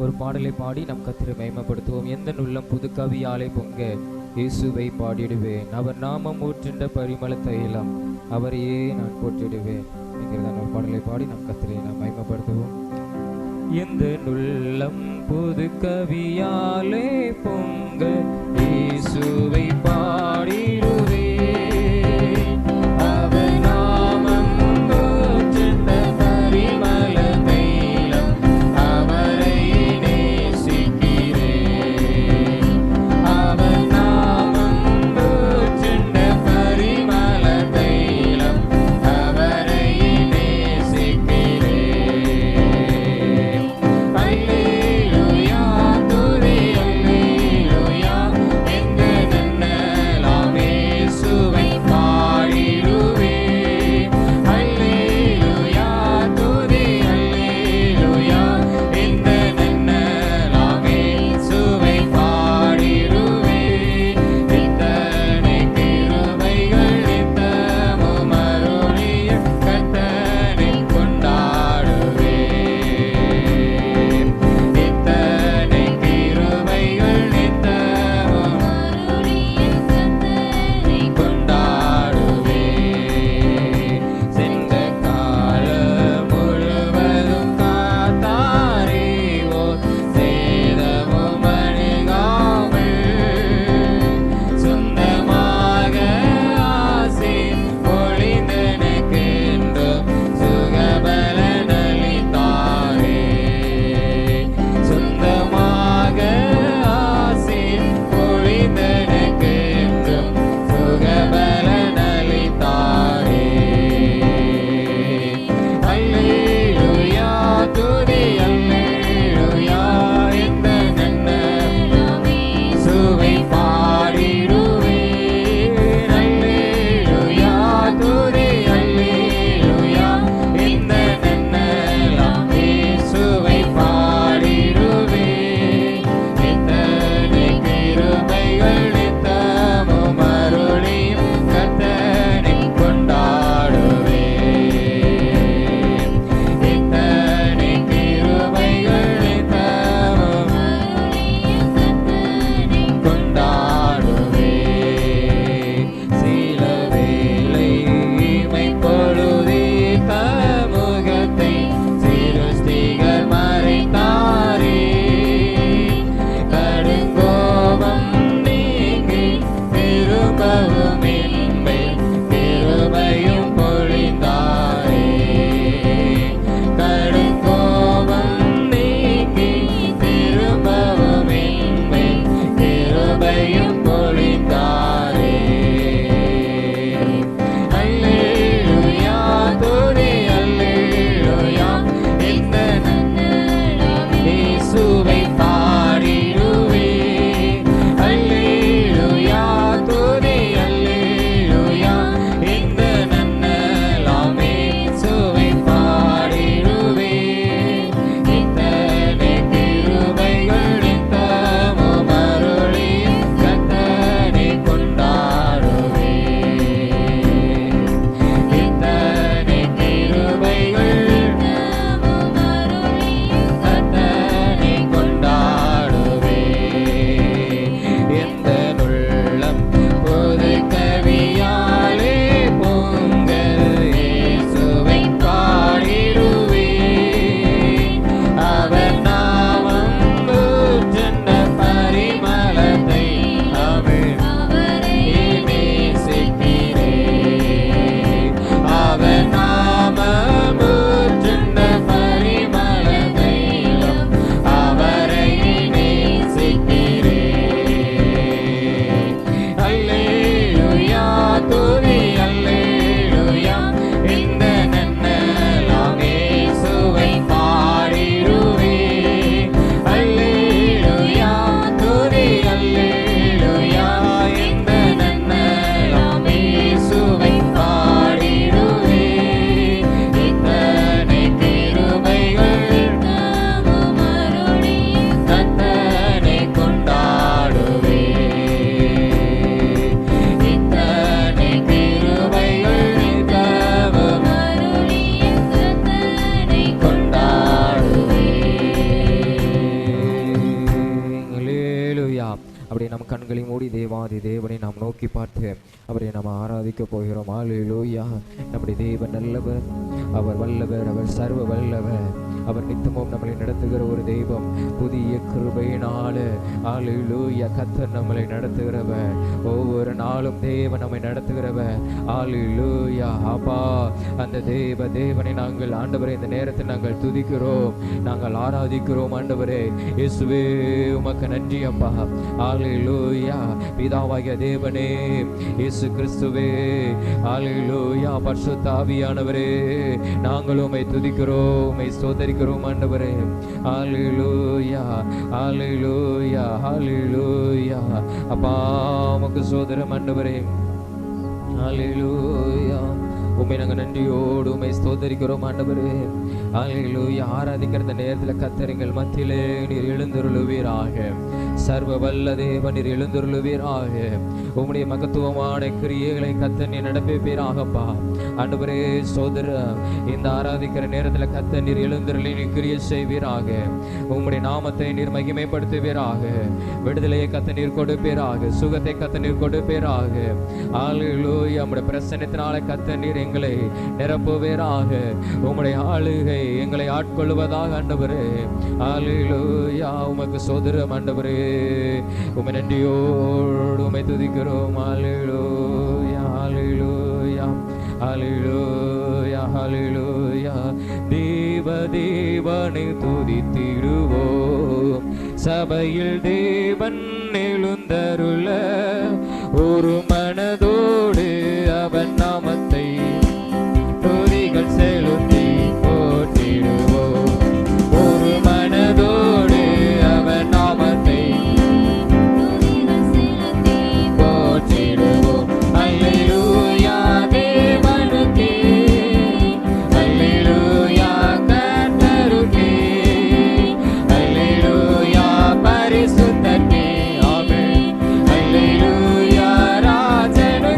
ஒரு பாடலை பாடி நம் கர்த்தரை மகிமைப்படுத்துவோம். எந்த உள்ளம் புது கவியாலே பொங்க இயேசுவை பாடிடுவேன், அவர் நாமம் ஊற்றின்ற பரிமள தைலம், அவரையே நான் போற்றிடுவேன் என்கிறதான ஒரு பாடலை பாடி நம் கர்த்தரை நாம் மகிமைப்படுத்துவோம். எந்த உள்ளம் புது கவியாலே பொங்க இயேசுவை பாடிடுவேன், அவர் நாமம் ஊற்றின்ற பரிமள தைலம், அவரை நேசிக்கிறேன். அவர் நாமம் ஊற்றின்ற பரிமள தைலம், அவரை நேசிக்கிறேன். அல்லேலூயா துதி அல்லேலூயா, எங்கள் தேவாதி தேவனை நாம் நோக்கி பார்த்து அவரை நாம் ஆராதிக்க போகிறோம். ஹல்லேலூயா. நம்முடைய தேவன் நல்லவர், அவர் வல்லவர், அவர் சர்வ வல்லவர், அவர் நித்தமும் நம்மளை நடத்துகிற ஒரு தெய்வம். புதிய கிருபையினால ஹல்லேலூயா கர்த்தர் நம்மளை நடத்துகிறவர். ஒவ்வொரு நாளும் தேவன் நம்மை நடத்துகிறவர். ஹல்லேலூயா. அப்பா, அந்த தேவனை நாங்கள் ஆண்டவரே இந்த நேரத்தில் நாங்கள் துதிக்கிறோம், நாங்கள் ஆராதிக்கிறோம். ஆண்டவரே இயேசுவே உமக்கு நன்றி அப்பா. ஹல்லேலூயா. பிதாவாகிய தேவனே, இயேசு கிறிஸ்துவே, ஹல்லேலூயா. பரிசுத்த ஆவியானவரே, நாங்கள் உம்மை துதிக்கிறோம், உம்மை ஸ்தோத்திரிக்கிறோம் ஆண்டவரே. ஹல்லேலூயா, ஹல்லேலூயா, ஹல்லேலூயா. அப்பா உமக்கு ஸ்தோத்திரம் ஆண்டவரே. ஹல்லேலூயா. உம்மை நாங்கள் நன்றியோடு உம்மை ஸ்தோத்திரிக்கிறோம் ஆண்டவரே. ஹல்லேலூயா. ஆராதிக்கிற நேரத்தில் கர்த்தர் எங்கள் மத்தியிலே நீர் எழுந்தருளுவீராக. சர்வ வல்ல தேவன் நீர் எழுந்தருளுவீராக. உம்முடைய மகத்துவமான கிரியைகளை கர்த்தர் நீர் நடப்பிப்பீராகப்பா. ஆண்டவரே ஸ்தோத்திரம். இந்த ஆராதிக்கிற நேரத்தில் கர்த்தர் நீர் எழுந்தருளி நீர் கிரியை செய்வீராக. உம்முடைய நாமத்தை நீர் மகிமைப்படுத்துவீராக. விடுதலையை கர்த்தர் நீர் கொடுப்பீராக. சுகத்தை கர்த்தர் நீர் கொடுப்பீராக. ஹல்லேலூயா. உம்முடைய பிரசன்னத்தினால கர்த்தர் நீர் எங்களை நிரப்புவீராக. உம்முடைய ஆளுகை எங்களை ஆட்கொள்வதாக ஆண்டவரே. ஹல்லேலூயா. உமக்கு ஸ்தோத்திரம் ஆண்டவரே. உம்மை நன்றியோடு உம்மை துதிக்கிறோம். ஹல்லேலூயா, ஹல்லேலூயா, ஹல்லேலூயா, ஹல்லேலூயா. தேவனை துதித்திடுவோம். சபையில் தேவன் எழுந்தருள ஒரு மனதோடு அவன் நாமத்தை துதிகள் செலுத்தி போற்றிடுவோம். ஒரு மனதோடு அவன் நாமத்தை போற்றிடுவோம். அல்லேலூயா தேவனுக்கே, அல்லேலூயா கர்த்தருக்கே, அல்லேலூயா பரிசுத்தருக்கே. ஆமென். அல்லேலூயா ராஜனுக்கே.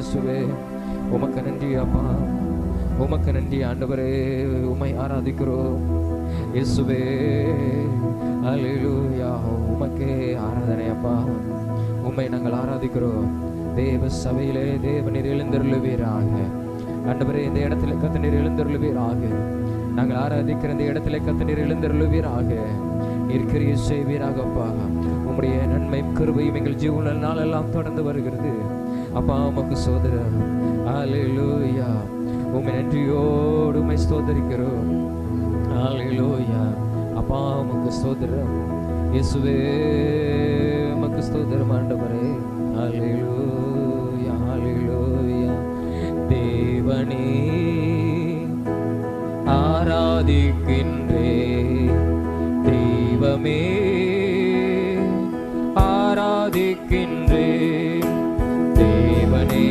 இயேசுவே. உமக்கு நன்றி அப்பா, உமக்கு நன்றி ஆண்டவரே. உம்மை ஆராதிக்கிறோம் இயேசுவே. அல்லேலூயா. உமக்கே ஆராதனை அப்பா. உம்மை நாங்கள் ஆராதிக்கிறோம். தேவ சபையிலே தேவநீர் எழுந்தருளுவீராக ஆண்டவரே. இந்த இடத்துல கர்த்தர் எழுந்தருளுவீராக. நாங்கள் ஆராதிக்கிற இந்த இடத்துல கர்த்தர் எழுந்தருளுவீராக. நீர் கிரியை செய்வீராகப்பா. உம்முடைய நன்மை கிருபையும் எங்கள் ஜீவன நாளெல்லாம் தொடர்ந்து வருகிறது அப்பா. உமக்கு ஸ்தோத்திரம். அல்லேலூயா. உம்மை நன்றியோடு உம்மை ஸ்தோத்தரிக்கிறோம். அல்லேலூயா. அப்பா உமக்கு ஸ்தோத்திரம் இயேசுவே. உமக்கு ஸ்தோத்திரம் ஆண்டவரே. அல்லேலூயா. அல்லேலூயா. தேவனே ஆராதிக்கின்றே, தெய்வமே ஆராதிக்கின்றே, தேவனே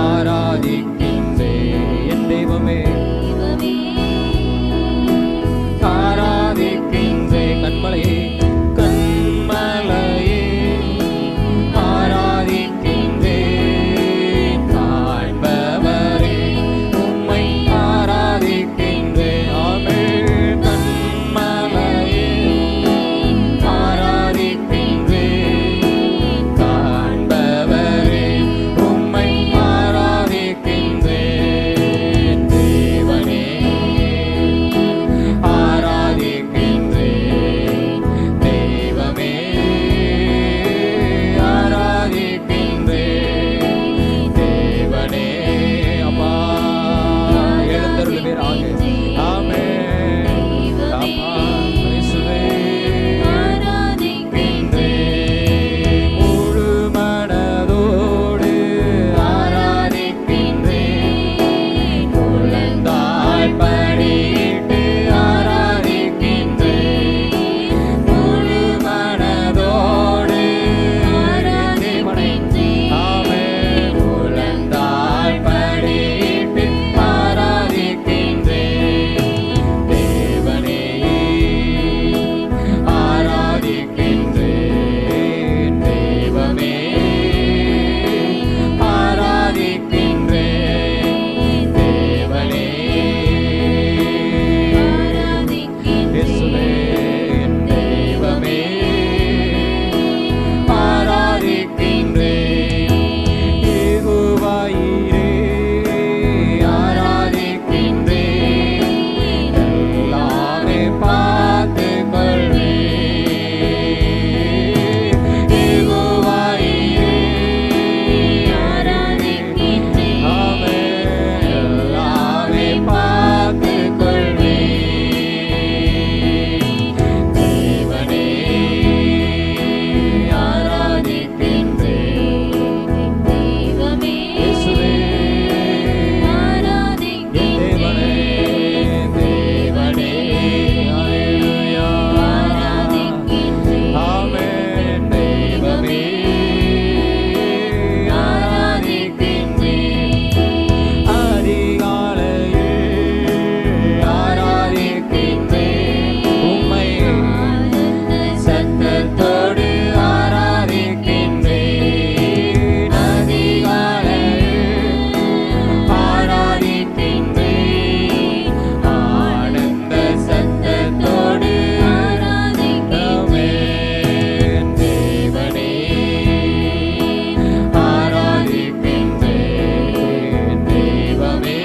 ஆராதிக்கின்றே, என் தெய்வமே ஆராதிக்கின்றே. கண்மலையே கண்மலையே ஆராதிக்கின்றே, காண்பவரே உம்மை ஆராதிக்கின்றே. ஆமென். கண்மலையே ஆராதிக்கின்றே, காண்பவரே உம்மை ஆராதிக்கின்றே. தேவனே ஆராதிக்கின்றே, தெய்வமே ஆராதிக்கின்றே, தேவனே. அப்பா எழுந்தருளுவீராக. ஆமென். அப்பா இயேசுவே ஆராதிக்கின்றே, முழு மனதோடு ஆராதிக்கின்றே, குழந்தாய் படியிட்டு ஆராதிக்கின்றே, முழு மனதோடு ஆராதிக்கின்றே. ஆமென். குழந்தாய் படியிட்டு ஆராதிக்கின்றே, தேவனே ஆராதிக்கின்றே, தெய்வமே ஆராதிக்கின்றே, தேவனே இயேசுவே. தெய்வமே ஆராதிக்கின்றே, யெகோவாயிரே ஆராதிக்கின்றே, எல்லாமே பார்த்துக் கொள்வே. யெகோவாயிரே ஆராதிக்கின்றே, ஆமென். எல்லாமே பார்த்துக் கொள்வே. தேவனே ஆராதிக்கின்றே, இயேசுவே தேவனே, தேவனே. அல்லேலூயா. ஆமென். தெய்வமே ஆராதிக்கின்றே, அதிகாலையில் ஆராதிக்கின்றே, உம்மை சத்தத்தோடு ஆராதிக்கின்றே, அதிகாலையில் ஆராதிக்கின்றே, ஆனந்த சத்தத்தோடு ஆராதிக்கின்றே. தேவனே ஆராதிக்கின்றே, தெய்வமே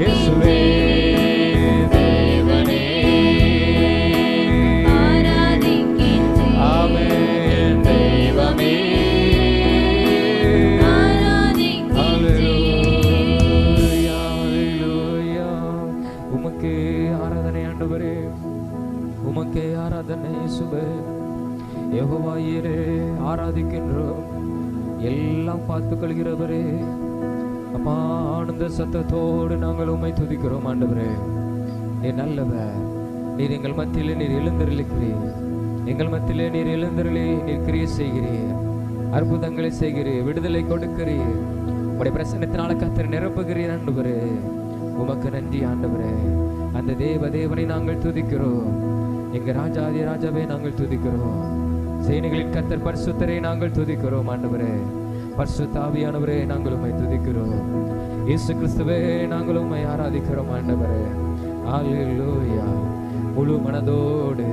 இயேசுவே. தேவனே ஆமென். தெய்வமே அல்லேலூயா. அல்லேலூயா. உமக்கே ஆராதனை ஆண்டவரே, உமக்கே ஆராதனை இயேசுவே. யெகோவாயிரே ஆராதிக்கின்றோம், எல்லாம் பார்த்துக் கொள்கிறவரே. அப்பா ஆனந்த சத்தத்தோடு நாங்கள் உம்மை துதிக்கிறோம் ஆண்டவரே. நீர் நல்லவர். நீர் எங்கள் மத்தியிலே நீர் எழுந்தருளுகிறீர். எங்கள் மத்தியிலே நீர் எழுந்தருளி நீர் கிரியை செய்கிறீர், அற்புதங்களை செய்கிறீர், விடுதலை கொடுக்கிறீர். உம்முடைய பிரசன்னத்தினால கர்த்தர் நிரப்புகிறீர் ஆண்டவரே. உமக்கு நன்றி ஆண்டவரே. அந்த தேவனை நாங்கள் துதிக்கிறோம். எங்க ராஜாதி ராஜாவை நாங்கள் துதிக்கிறோம். சேனைகளின் கர்த்தர் பரிசுத்தரை நாங்கள் துதிக்கிறோம் ஆண்டவரே. பரிசுத்த ஆவியானவரே நாங்கள் உம்மை துதிக்கிறோம். இயேசு கிறிஸ்துவே நாங்கள் உம்மை ஆராதிக்கிறோம் ஆண்டவரே. ஹல்லேலூயா. முழு மனதோடு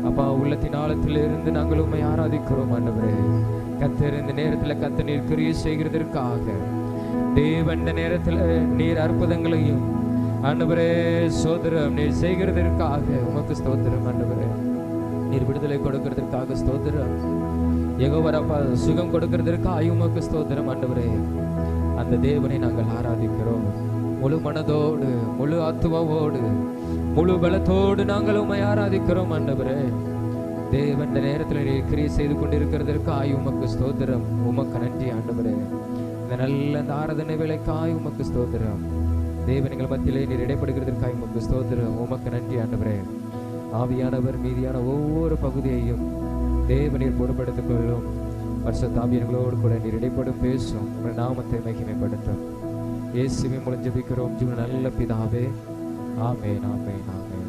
அப்பா உள்ளத்தின் ஆழத்திலிருந்து நாங்கள் உம்மை ஆராதிக்கிறோம் ஆண்டவரே. கர்த்தர் இந்த நேரத்தில் கர்த்தர் நீர் கிரியை செய்கிறதற்காக, தேவன் இந்த நேரத்தில் நீர் அற்புதங்களையும் ஆண்டவரே ஸ்தோத்திரம் நீர் செய்கிறதற்காக உமக்கு ஸ்தோத்திரம் ஆண்டவரே. நீர் விடுதலை கொடுக்கிறதற்காக ஸ்தோத்திரம். யெகோவா அப்பா சுகம் கொடுக்கிறதற்காக உமக்கு ஸ்தோத்திரம் ஆண்டவரே. அந்த தேவனை நாங்கள் ஆராதிக்கிறோம். முழு மனதோடு, முழு ஆத்துமாவோடு, முழு பலத்தோடு நாங்கள் உம்மை ஆராதிக்கிறோம் ஆண்டவரே. தேவன் இந்த நேரத்தில் நீர் கிரியை செய்து கொண்டிருக்கிறதற்காக உமக்கு ஸ்தோத்திரம். உமக்கு நன்றி ஆண்டவரே. இந்த நல்ல அந்த ஆராதனை வேலைக்காய் உமக்கு ஸ்தோத்திரம். தேவன் எங்கள் மத்தியிலே நீர் இடைப்படுகிறதற்காக உமக்கு ஸ்தோத்திரம். உமக்கு நன்றி ஆண்டவரே. ஆவியானவர் மீதியான ஒவ்வொரு பகுதியையும் தேவனீர் பொறுப்படுத்திக் கொள்ளும். பரிசுத்த ஆவியானவர்களோடு கூட நீர் இடைப்படும் பேசும். உங்கள் நாமத்தை மகிமைப்படுத்தும். இயேசுவின் மூலம் ஜெபிக்கிறோம் ஜீவன் நல்ல பிதாவே. ஆமென், ஆமென், ஆமென், ஆமென்.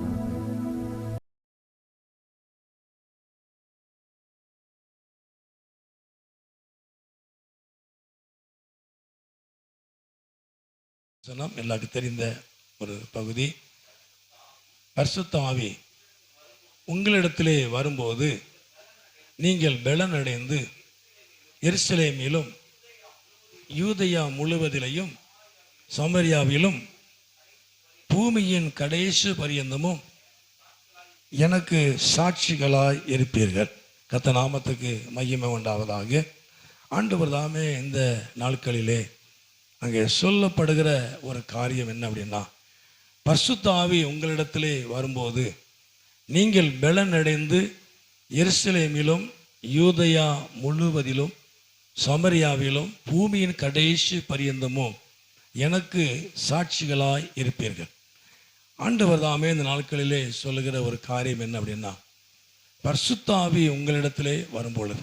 எல்லாருக்கும் தெரிந்த ஒரு பகுதி. பரிசுத்த ஆவி உங்களிடத்திலே வரும்போது நீங்கள் பலனடைந்து எருசலேமிலும் யூதேயா முழுவதிலையும் சமரியாவிலும் பூமியின் கடைசி பரியந்தமும் எனக்கு சாட்சிகளாய் இருப்பீர்கள். கர்த்தர் நாமத்துக்கு மகிமை உண்டாவதாக. ஆண்டவர் தாமே இந்த நாட்களிலே அங்கே சொல்லப்படுகிற ஒரு காரியம் என்ன அப்படின்னா, பரிசுத்த ஆவி உங்களிடத்திலே வரும்போது நீங்கள் பலனடைந்து எருசலேமிலும் யூதேயா முழுவதிலும் சமரியாவிலும் பூமியின் கடைசி பரியந்தமும் எனக்கு சாட்சிகளாய் இருப்பீர்கள். ஆண்டவர் தாமே இந்த நாட்களிலே சொல்லுகிற ஒரு காரியம் என்ன அப்படின்னா, பரிசுத்த ஆவி உங்களிடத்திலே வரும்பொழுது,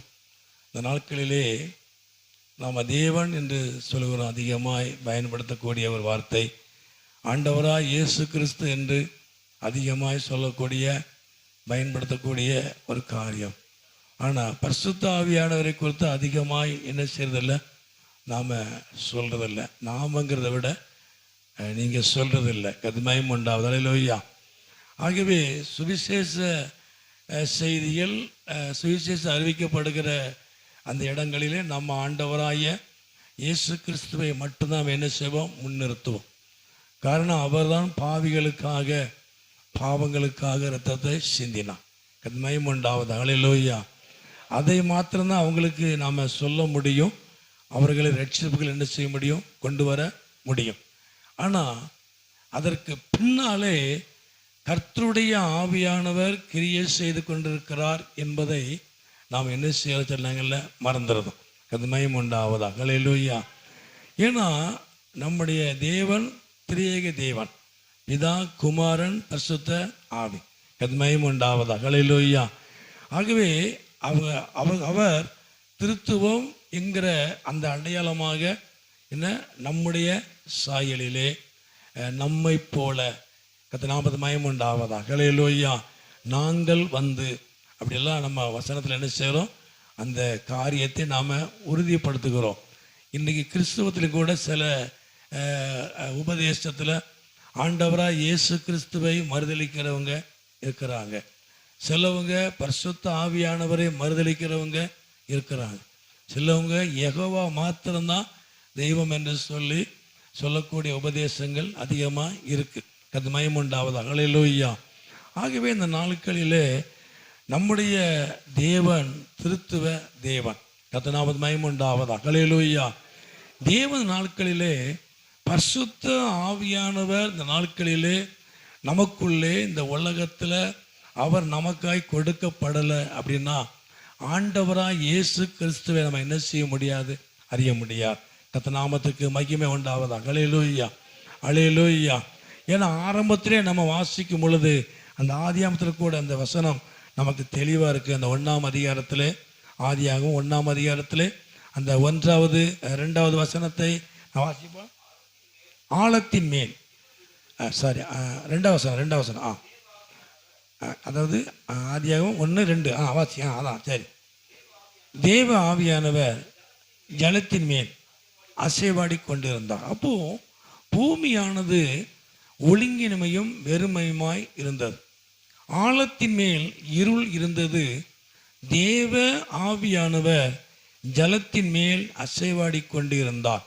இந்த நாட்களிலே நாம் தேவன் என்று சொல்லுகிறோம், அதிகமாய் பயன்படுத்தக்கூடிய ஒரு வார்த்தை ஆண்டவராய் இயேசு கிறிஸ்து என்று அதிகமாய் சொல்லக்கூடிய பயன்படுத்தக்கூடிய ஒரு காரியம். ஆனால் பரிசுத்த ஆவியானவரை குறித்து அதிகமாய் என்ன செய்யறதில்லை, நாம் சொல்கிறதில்ல. நாமங்கிறத விட நீங்கள் சொல்கிறதில்லை. கதுமயம் உண்டாவது. அல்லேலூயா. ஆகவே சுவிசேஷ செய்திகள், சுவிசேஷம் அறிவிக்கப்படுகிற அந்த இடங்களிலே நம்ம ஆண்டவராய இயேசு கிறிஸ்துவை மட்டும்தான் என்ன செய்வோம், முன்னிறுத்துவோம். காரணம் அவர்தான் பாவிகளுக்காக, பாவங்களுக்காக இரத்தத்தை சிந்தினான். கதுமயம் உண்டாவது. அல்லேலூயா. அதை மாத்திரம்தான் அவங்களுக்கு நாம் சொல்ல முடியும். அவர்களை ரட்சிப்புகள் என்ன செய்ய முடியும், கொண்டு வர முடியும். ஆனால் அதற்கு பின்னாலே கர்த்தருடைய ஆவியானவர் கிரியை செய்து கொண்டிருக்கிறார் என்பதை நாம் என்ன செய்ய சொன்னாங்கல்ல, மறந்துடுறோம். கதுமயம் உண்டாவதா. அல்லேலூயா. ஏன்னா நம்முடைய தேவன் திரியேக தேவன், பிதா, குமாரன், பரிசுத்த ஆவி. கதுமயம் உண்டாவதா. அல்லேலூயா. ஆகவே அவர் திருத்துவம் என்கிற அந்த அடையாளமாக என்ன, நம்முடைய சாயலிலே நம்மை போல கர்த்தர் நாமத்துக்கு மகிமை உண்டாவதா. அல்லேலூயா. நாங்கள் வந்து அப்படியெல்லாம் நம்ம வசனத்தில் என்ன செய்கிறோம், அந்த காரியத்தை நாம் உறுதிப்படுத்துகிறோம். இன்றைக்கி கிறிஸ்துவத்தில் கூட சில உபதேசத்தில் ஆண்டவராக இயேசு கிறிஸ்துவை மறுதலிக்கிறவங்க இருக்கிறாங்க. சிலவங்க பரிசுத்த ஆவியானவரை மறுதலிக்கிறவங்க இருக்கிறாங்க. சிலவங்க யெகோவா மாத்திரம்தான் தெய்வம் என்று சொல்லக்கூடிய உபதேசங்கள் அதிகமாக இருக்குது. அது மகிமை உண்டாவதாக. அல்லேலூயா. ஆகவே இந்த நாட்களிலே நம்முடைய தேவன் திருத்துவ தேவன். கர்த்தர் நாமத்துக்கு மகிமை உண்டாவதாக. அல்லேலூயா. தேவன் நாட்களிலே பரிசுத்த ஆவியானவர் இந்த நாட்களிலே நமக்குள்ளே இந்த உலகத்தில் அவர் நமக்காய் கொடுக்கப்படலை அப்படின்னா ஆண்டவராக இயேசு கிறிஸ்துவை நம்ம என்ன செய்ய முடியாது, அறிய முடியாது. கர்த்தர் நாமத்துக்கு மகிமை உண்டாவதாக. அல்லேலூயா. அல்லேலூயா. ஏன்னா ஆரம்பத்திலே நம்ம வாசிக்கும் பொழுது அந்த ஆதியாகமத்தில் கூட அந்த வசனம் நமக்கு தெளிவாக இருக்குது. அந்த 1ஆம் அதிகாரத்தில், ஆதியாகமம் 1ஆம் அதிகாரத்தில் அந்த 1வது 2வது வசனத்தை வாசிப்போம். ஆழத்தின் மேல், சாரி 2வது வசனம், அதாவது ஆதியாகமம் 1, 2 வாசி. அதான் சரி. தேவ ஆவியானவர் ஜலத்தின் மேல் அசைவாடி கொண்டிருந்தார். அப்போ பூமியானது ஒழுங்கின்மையும் வெறுமையுமாய் இருந்தது. ஆழத்தின் மேல் இருள் இருந்தது. தேவ ஆவியானவர் ஜலத்தின் மேல் அசைவாடி கொண்டிருந்தார்.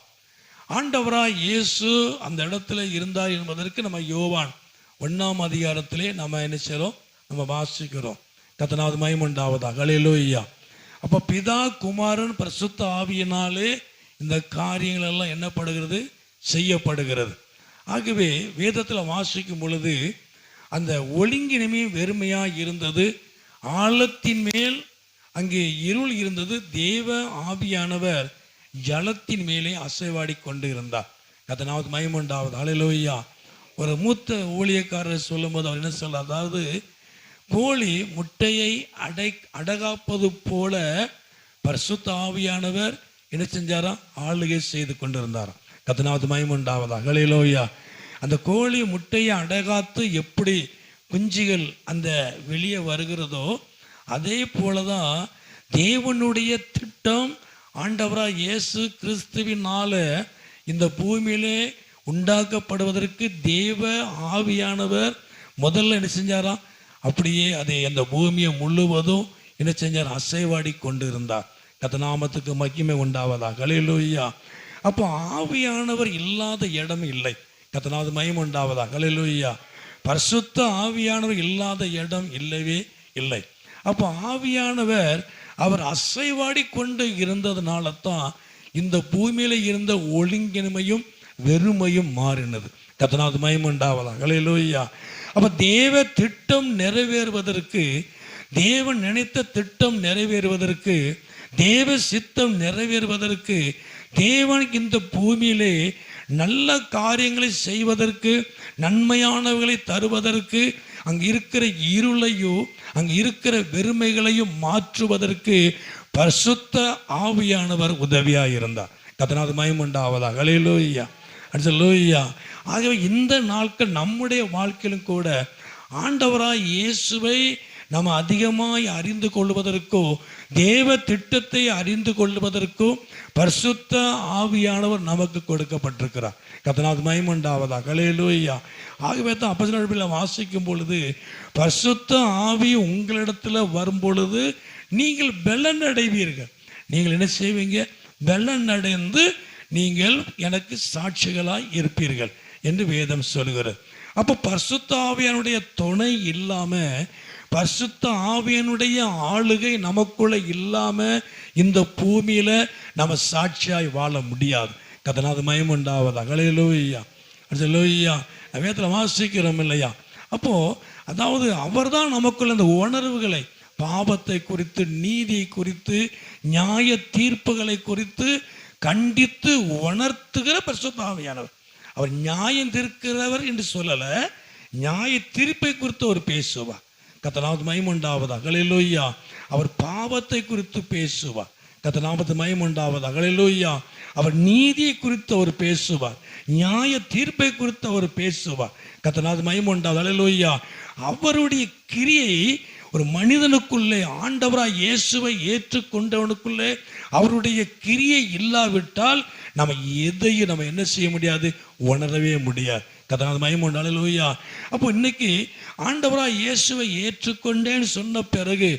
ஆண்டவராய் இயேசு அந்த இடத்துல இருந்தார் என்பதற்கு நம்ம யோவான் 1ஆம் அதிகாரத்திலே நம்ம என்ன செய்கிறோம், நம்ம வாசிக்கிறோம். கர்த்தருக்கு மகிமை உண்டாவதாக. ஹல்லேலூயா. அப்போ பிதா குமாரன் பரிசுத்த ஆவியினாலே இந்த காரியங்கள் எல்லாம் என்னப்படுகிறது, செய்யப்படுகிறது. ஆகவே வேதத்தில் வாசிக்கும் பொழுது அந்த ஒழுங்கினமே வெறுமையாக இருந்தது. ஆழத்தின் மேல் அங்கே இருள் இருந்தது. தேவ ஆவியானவர் ஜலத்தின் மேலே அசைவாடி கொண்டு இருந்தார். கர்த்தருக்கு மகிமை உண்டாவது. ஹல்லேலூயா. ஒரு மூத்த ஊழியக்காரர் சொல்லும்போது அவர் என்ன சொல்றார், அதாவது கோழி முட்டையை அடகாப்பது போல பரிசுத்த ஆவியானவர் என்ன செஞ்சாராம், ஆளுகை செய்து கொண்டிருந்தாராம். கர்த்தருக்கு மகிமை உண்டாவதாக. ஹல்லேலூயா. அந்த கோழி முட்டையை அடகாத்து எப்படி குஞ்சுகள் அந்த வெளியே வருகிறதோ அதே போலதான் தேவனுடைய திட்டம் ஆண்டவராய் இயேசு கிறிஸ்துவினால இந்த பூமியிலே உண்டாக்கப்படுவதற்கு தேவ ஆவியானவர் முதல்ல என்ன செஞ்சாராம், அப்படியே அதை அந்த பூமியை முழுவதும் என்ன செஞ்சார், அசைவாடி கொண்டு இருந்தார். கர்த்தர் நாமத்துக்கு மகிமை உண்டாவதாக. ஹல்லேலூயா. அப்போ ஆவியானவர் இல்லாத இடம் இல்லை. கர்த்தருக்கு மகிமை உண்டாவதாக. ஹல்லேலூயா. பரிசுத்த ஆவியானவர் இல்லாத இடம் இல்லவே இல்லை. அப்போ ஆவியானவர் அவர் அசைவாடி கொண்டு இருந்ததுனால தான் இந்த பூமியில இருந்த ஒழுங்கின்மையும் வெறுமையும் மாறினது. கர்த்தருக்கு மகிமை உண்டாவதாக. ஹல்லேலூயா. அப்போ தேவ திட்டம் நிறைவேறுவதற்கு, தேவன் நினைத்த திட்டம் நிறைவேறுவதற்கு, தேவ சித்தம் நிறைவேறுவதற்கு, தேவன் இந்த பூமியிலே நல்ல காரியங்களை செய்வதற்கு, நன்மையானவர்களை தருவதற்கு, அங்கு இருக்கிற இருளையும் அங்கு இருக்கிற வெறுமைகளையும் மாற்றுவதற்கு பரிசுத்த ஆவியானவர் உதவியாக இருந்தார். கர்த்தருக்கு மகிமை உண்டாவதாக. ஹல்லேலூயா. ஹல்லேலூயா. ஆகவே இந்த நாட்கள் நம்முடைய வாழ்க்கையிலும் கூட ஆண்டவராய் இயேசுவை நம்ம அதிகமாய் அறிந்து கொள்வதற்கோ, தேவ திட்டத்தை அறிந்து கொள்வதற்கோ பரிசுத்த ஆவியானவர் நமக்கு கொடுக்கப்பட்டிருக்கிறார். கர்த்தருக்கு மகிமை உண்டாவதாக. ஹல்லேலூயா. ஆகவே தான் அப்போஸ்தலர்கள் வாசிக்கும் பொழுது பரிசுத்த ஆவி உங்களிடத்தில் வரும் பொழுது நீங்கள் பெலன் அடைவீர்கள். நீங்கள் என்ன செய்வீங்க, பெலன் அடைந்து நீங்கள் எனக்கு சாட்சிகளாய் இருப்பீர்கள் என்று வேதம் சொல்கிறது. அப்போ பரிசுத்த ஆவியானுடைய துணை இல்லாம, பரிசுத்த ஆவியனுடைய ஆளுகை நமக்குள்ள இல்லாம இந்த பூமியில நம்ம சாட்சியாய் வாழ முடியாது. கர்த்தருக்கு மகிமை உண்டாவதாக. ஹல்லேலூயா. ஹல்லேலூயா. வேதத்தில் வாசிக்கிறோம் இல்லையா? அப்போ அதாவது அவர்தான் நமக்குள்ள இந்த உணர்வுகளை, பாவத்தை குறித்து, நீதியை குறித்து, நியாய தீர்ப்புகளை குறித்து கண்டித்து உணர்த்துகிற பரிசுத்த ஆவியானவர். அவர் நியாயம் தீர்க்கிறவர் என்று சொல்லல, நியாய தீர்ப்பை குறித்து அவர் பேசுவார். கர்த்தருக்கு மகிமை உண்டாவதாக. ஹல்லேலூயா. அவர் பாவத்தை குறித்து பேசுவார். கர்த்தருக்கு மகிமை உண்டாவதாக. ஹல்லேலூயா. அவர் நீதியை குறித்து அவர் பேசுவார். நியாய தீர்ப்பை குறித்து அவர் பேசுவார். கர்த்தருக்கு மகிமை உண்டாவதாக. ஹல்லேலூயா. அவருடைய கிரியை ஒரு மனிதனுக்குள்ளே, ஆண்டவராய் இயேசுவை ஏற்றுக்கொண்டவனுக்குள்ளே அவருடைய கிரியை இல்லாவிட்டால் நம்ம எதையும் நம்ம என்ன செய்ய முடியாது, உணரவே முடியாது. கர்த்தருக்கு மகிமை உண்டாவதாக. ஹல்லேலூயா. அப்போ இன்னைக்கு ஆண்டவராய் இயேசுவை ஏற்றுக்கொண்டேன்னு சொன்ன பிறகு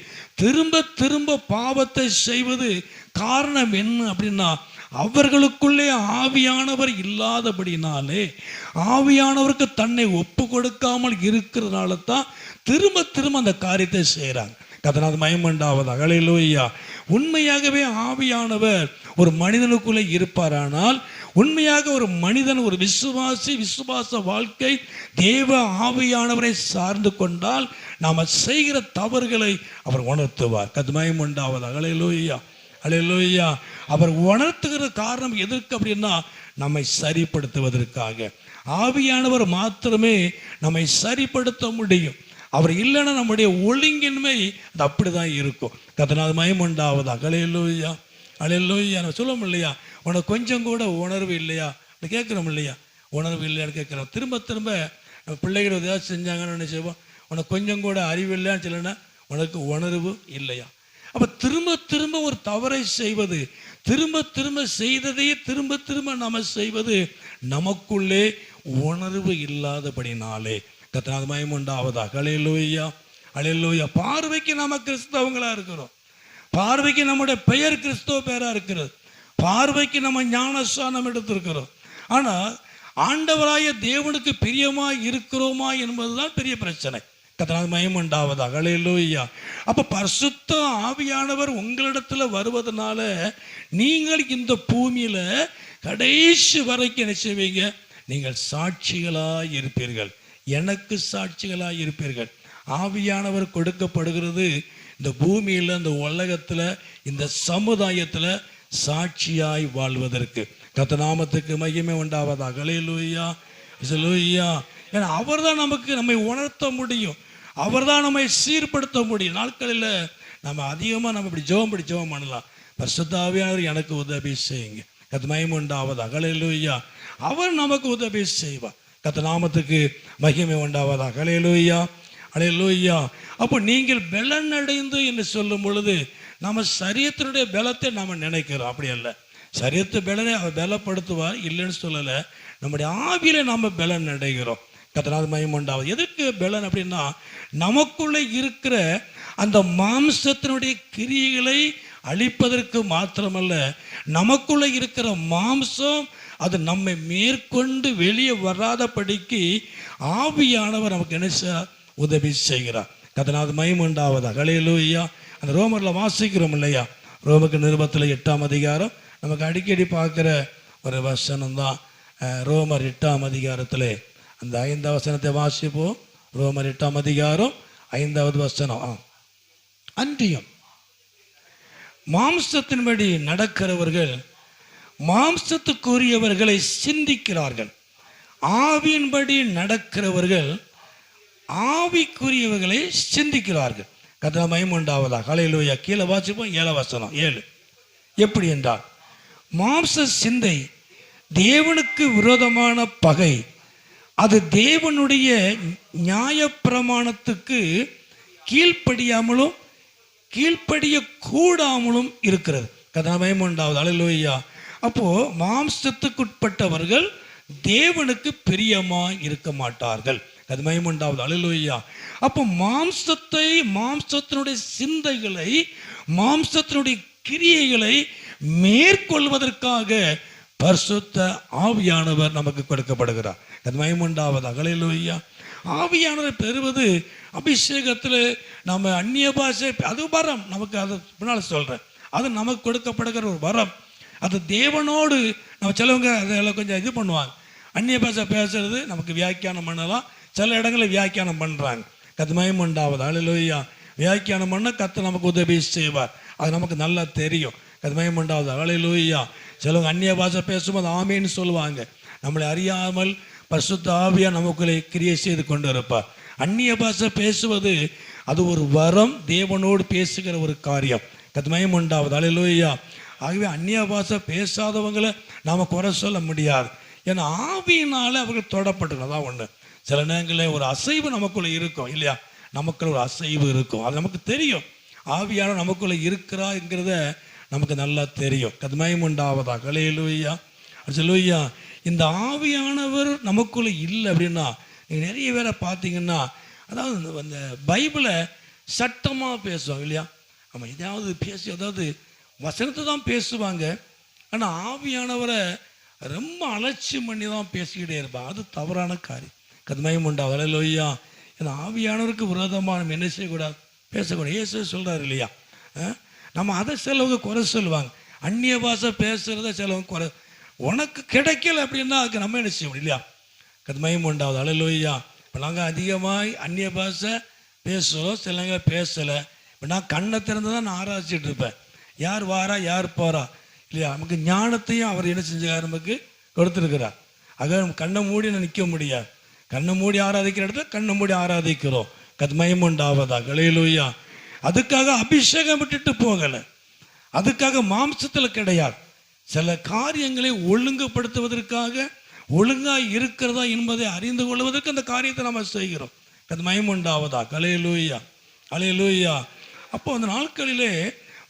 திரும்ப திரும்ப பாவத்தை செய்வது காரணம் என்ன அப்படின்னா, அவர்களுக்குள்ளே ஆவியானவர் இல்லாதபடினாலே, ஆவியானவருக்கு தன்னை ஒப்பு கொடுக்காமல் இருக்கிறதுனால தான் திரும்ப திரும்ப அந்த காரியத்தை செய்கிறாங்க. கர்த்தருக்கு மகிமை உண்டாவதாக. ஹல்லேலூயா. உண்மையாகவே ஆவியானவர் ஒரு மனிதனுக்குள்ளே இருப்பாரானால், உண்மையாக ஒரு மனிதன், ஒரு விசுவாச வாழ்க்கை தேவ ஆவியானவரை சார்ந்து கொண்டால் நாம் செய்கிற தவறுகளை அவர் உணர்த்துவார். கர்த்தருக்கு மகிமை உண்டாவதாக. ஹல்லேலூயா. ஹல்லேலூயா. அவர் உணர்த்துகிற காரணம் எதற்கு அப்படின்னா, நம்மை சரிப்படுத்துவதற்காக. ஆவியானவர் மாத்திரமே நம்மை சரிப்படுத்த முடியும். அவர் இல்லைன்னா நம்முடைய ஒழுங்கின்மை அது அப்படிதான் இருக்கும். கர்த்தருக்கு மகிமை உண்டாவதாக. ஹல்லேலூயா. ஹல்லேலூயா. நம்ம சொல்லுவோம் இல்லையா, உனக்கு கொஞ்சம் கூட உணர்வு இல்லையா, கேட்குறோம் இல்லையா, உணர்வு இல்லையான்னு கேட்குறோம். திரும்ப திரும்ப நம்ம பிள்ளைகள் ஏதாவது செஞ்சாங்கன்னு என்ன செய்வோம், உனக்கு கொஞ்சம் கூட அறிவு இல்லையான்னு சொல்லணும்னா உனக்கு உணர்வு இல்லையா. அப்போ திரும்ப திரும்ப ஒரு தவறை செய்வது, திரும்ப திரும்ப செய்ததையே திரும்ப திரும்ப நம்ம செய்வது நமக்குள்ளே உணர்வு இல்லாதபடினாலே. கர்த்தருக்கு மகிமை உண்டாவதாக. அல்லேலூயா, அல்லேலூயா. பார்வைக்கு நம்ம கிறிஸ்தவங்களா இருக்கிறோம், பார்வைக்கு நம்முடைய பெயர் கிறிஸ்தவ பெயரா இருக்கிறது, பார்வைக்கு நம்ம ஞானஸ்நானம் எடுத்திருக்கிறோம். ஆனால் ஆண்டவராய தேவனுக்கு பிரியமாய் இருக்கிறோமா என்பதுதான் பெரிய பிரச்சனை. கர்த்தருக்கு மகிமை உண்டாவதாக. அல்லேலூயா. அப்போ பரிசுத்த ஆவியானவர் உங்களிடத்துல வருவதனால நீங்கள் இந்த பூமியில கடைசி வரைக்கும் என்ன செய்வீங்க? நீங்கள் சாட்சிகளாய் இருப்பீர்கள், எனக்கு சாட்சிகளாய் இருப்பீர்கள். ஆவியானவர் கொடுக்கப்படுகிறது இந்த பூமியில், இந்த உலகத்தில், இந்த சமுதாயத்தில் சாட்சியாய் வாழ்வதற்கு. கர்த்தர் நாமத்துக்கு மகிமை உண்டாவதாக. அல்லேலூயா, அல்லேலூயா. ஏன்னா அவர் தான் நமக்கு நம்மை உணர்த்த முடியும், அவர் தான் நம்மை சீர்படுத்த முடியும். நாட்களில் நம்ம அதிகமாக நம்ம இப்படி ஜெபம் பண்ணலாம். பரிசுத்த ஆவியானவர் எனக்கு உதவி செய்யுங்க. கர்த்தர் மகிமை உண்டாவதாக. அல்லேலூயா. அவர் நமக்கு உதவி செய்வார். கர்த்தர் நாமத்துக்கு மகிமை உண்டாவதாக. அல்லேலூயா, அல்லேலூயா. அப்போ நீங்கள் பலன் அடைந்து என்று சொல்லும் பொழுது நம்ம சரீரத்தினுடைய பலத்தை நாம் நினைக்கிறோம். அப்படி அல்ல, சரீரத்து பலனை அவர் பலப்படுத்துவார், இல்லைன்னு சொல்லலை. நம்முடைய ஆவியில நாம் பலன் அடைகிறோம். கர்த்தருக்கு மகிமை உண்டாவது. எதுக்கு பலன் அப்படின்னா, நமக்குள்ளே இருக்கிற அந்த மாம்சத்தினுடைய கிரியைகளை அழிப்பதற்கு மாத்திரமல்ல, நமக்குள்ளே இருக்கிற மாம்சம் அது நம்மை மேற்கொண்டு வெளியே வராதபடிக்கு ஆவியானவர் நமக்கு என்ன உதவி செய்கிறார். கர்த்தருக்கு மகிமை உண்டாவதாக. அல்லேலூயா. அந்த ரோமரில் வாசிக்கிறோம் இல்லையா? ரோமருக்கு நிருபத்தில் 8ஆம் அதிகாரம் நமக்கு அடிக்கடி பார்க்குற ஒரு வசனம் தான். ரோமர் 8ஆம் அதிகாரத்தில் அந்த 5ஆம் வசனத்தை வாசிப்போம். ரோமர் 8ஆம் அதிகாரம் 5வது வசனம். அன்றியும் மாம்சத்தின்படி நடக்கிறவர்கள் மாம்சத்துக்குரியவர்களை சிந்திக்கிறார்கள், ஆவியின்படி நடக்கிறவர்கள் ஆவிக்குரியவர்களை சிந்திக்கிறார்கள். கர்த்தருக்கு மகிமை உண்டாவதாக. அல்லேலூயா. கீழே வாசிப்போம் 7ஆம் வசனம். 7 எப்படி என்றால், மாம்ச சிந்தை தேவனுக்கு விரோதமான பகை, அது தேவனுடைய நியாயப்பிரமாணத்துக்கு கீழ்ப்படியாமலும் கீழ்ப்படிய கூடாமலும் இருக்கிறது. கர்த்தருக்கு மகிமை உண்டாவது. அல்லேலூயா. அப்போ மாம்சத்துக்குட்பட்டவர்கள் தேவனுக்கு பிரியமாய் இருக்க மாட்டார்கள். அது மகிமை உண்டாவது. அல்லேலூயா. அப்போ மாம்சத்தினுடைய சிந்தைகளை, மாம்சத்தினுடைய கிரியைகளை மேற்கொள்வதற்காக பரிசுத்த ஆவியானவர் நமக்கு கொடுக்கப்படுகிறார். அது மகிமை உண்டாவது. அல்லேலூயா. ஆவியானவர் பெறுவது அபிஷேகத்தில் நம்ம அந்நிய பாஷை, அது வரம் நமக்கு, அது பின்னால் சொல்கிறேன். அது நமக்கு கொடுக்கப்படுகிற ஒரு வரம். அது தேவனோடு நம்ம சிலவங்க அதெல்லாம் கொஞ்சம் இது பண்ணுவாங்க. அந்நிய பாஷை பேசுறது நமக்கு வியாக்கியானம் பண்ணலாம், சில இடங்களில் வியாக்கியானம் பண்ணுறாங்க. கர்த்தருக்கு மகிமை உண்டாவது. அல்லேலூயா. வியாக்கியானம் பண்ண கர்த்தர் நமக்கு உதவி செய்வார், அது நமக்கு நல்லா தெரியும். கர்த்தருக்கு மகிமை உண்டாவது. அல்லேலூயா. சிலவங்க அந்நிய பாஷை பேசும்போது ஆமேன்னு சொல்லுவாங்க. நம்மளை அறியாமல் பரிசுத்த ஆவியா நமக்குள்ளே கிரியை செய்து கொண்டு இருப்பார். அந்நிய பாஷை பேசுவது அது ஒரு வரம், தேவனோடு பேசுகிற ஒரு காரியம். கர்த்தருக்கு மகிமை உண்டாவது. அல்லேலூயா. ஆகவே அந்நிய பாஷை பேசாதவங்களை நாம் குறை சொல்ல முடியாது. ஏன்னா ஆவியினால அவர்கள் தொடப்பட்டுள்ளதா ஒன்று. சில நேரங்களில் ஒரு அசைவு நமக்குள்ளே இருக்கும் இல்லையா? நமக்குள்ள ஒரு அசைவு இருக்கும், அது நமக்கு தெரியும். ஆவியான நமக்குள்ளே இருக்கிறாங்கிறத நமக்கு நல்லா தெரியும். கர்த்தருக்கு மகிமை உண்டாவதாக. அல்லேலூயா, அல்லேலூயா. இந்த ஆவியானவர் நமக்குள்ளே இல்லை அப்படின்னா, நீங்கள் நிறைய பேரை பார்த்தீங்கன்னா, அதாவது அந்த பைபிளை சட்டமாக பேசுவாங்க இல்லையா? ஆமாம், எதாவது பேசி, அதாவது வசனத்தை தான் பேசுவாங்க, ஆனால் ஆவியானவரை ரொம்ப அலட்சியம் பண்ணி தான் பேசிக்கிட்டே இருப்பாங்க. அது தவறான காரியம். கர்த்தருக்கு மகிமை உண்டாவது. அல்லேலூயா. இந்த ஆவியானவருக்கு விரோதமாக நம்ம என்ன செய்யக்கூடாது? பேசக்கூடாது. இயேசு சொல்கிறார் இல்லையா? நம்ம அதை சிலவங்க குறை சொல்லுவாங்க, அந்நிய பாஷை பேசுகிறத சிலவங்க குறை. உனக்கு கிடைக்கல அப்படின்னா அதுக்கு நம்ம என்ன செய்ய முடியும் இல்லையா? கர்த்தருக்கு மகிமை உண்டாவது. அல்லேலூயா. இப்போ நாங்கள் அதிகமாக அந்நிய பாஷை பேசுகிறோம், சிலங்க பேசலை. இப்போ நான் கண்ணை திறந்து தான் நான் ஆராய்ச்சிட்டு இருப்பேன், யார் வாரா யார் போகிறா இல்லையா? நமக்கு ஞானத்தையும் அவர் என்ன செஞ்சார், நமக்கு கொடுத்துருக்கிறார். ஆக நம்ம கண்ணை மூடி நிற்க முடியாது. கண்ணை மூடி ஆராதிக்கிற இடத்துல கண்ணை மூடி ஆராதிக்கிறோம். கர்த்தருக்கு மகிமை உண்டாவதாக. அல்லேலூயா. அதுக்காக அபிஷேகம் விட்டுட்டு போகலை, அதுக்காக மாம்சத்தில் கிடையாது. சில காரியங்களை ஒழுங்குபடுத்துவதற்காக, ஒழுங்காக இருக்கிறதா என்பதை அறிந்து கொள்வதற்கு அந்த காரியத்தை நம்ம செய்கிறோம். கர்த்தருக்கு மகிமை உண்டாவதாக. அல்லேலூயா, அல்லேலூயா. அப்போ அந்த நாட்களிலே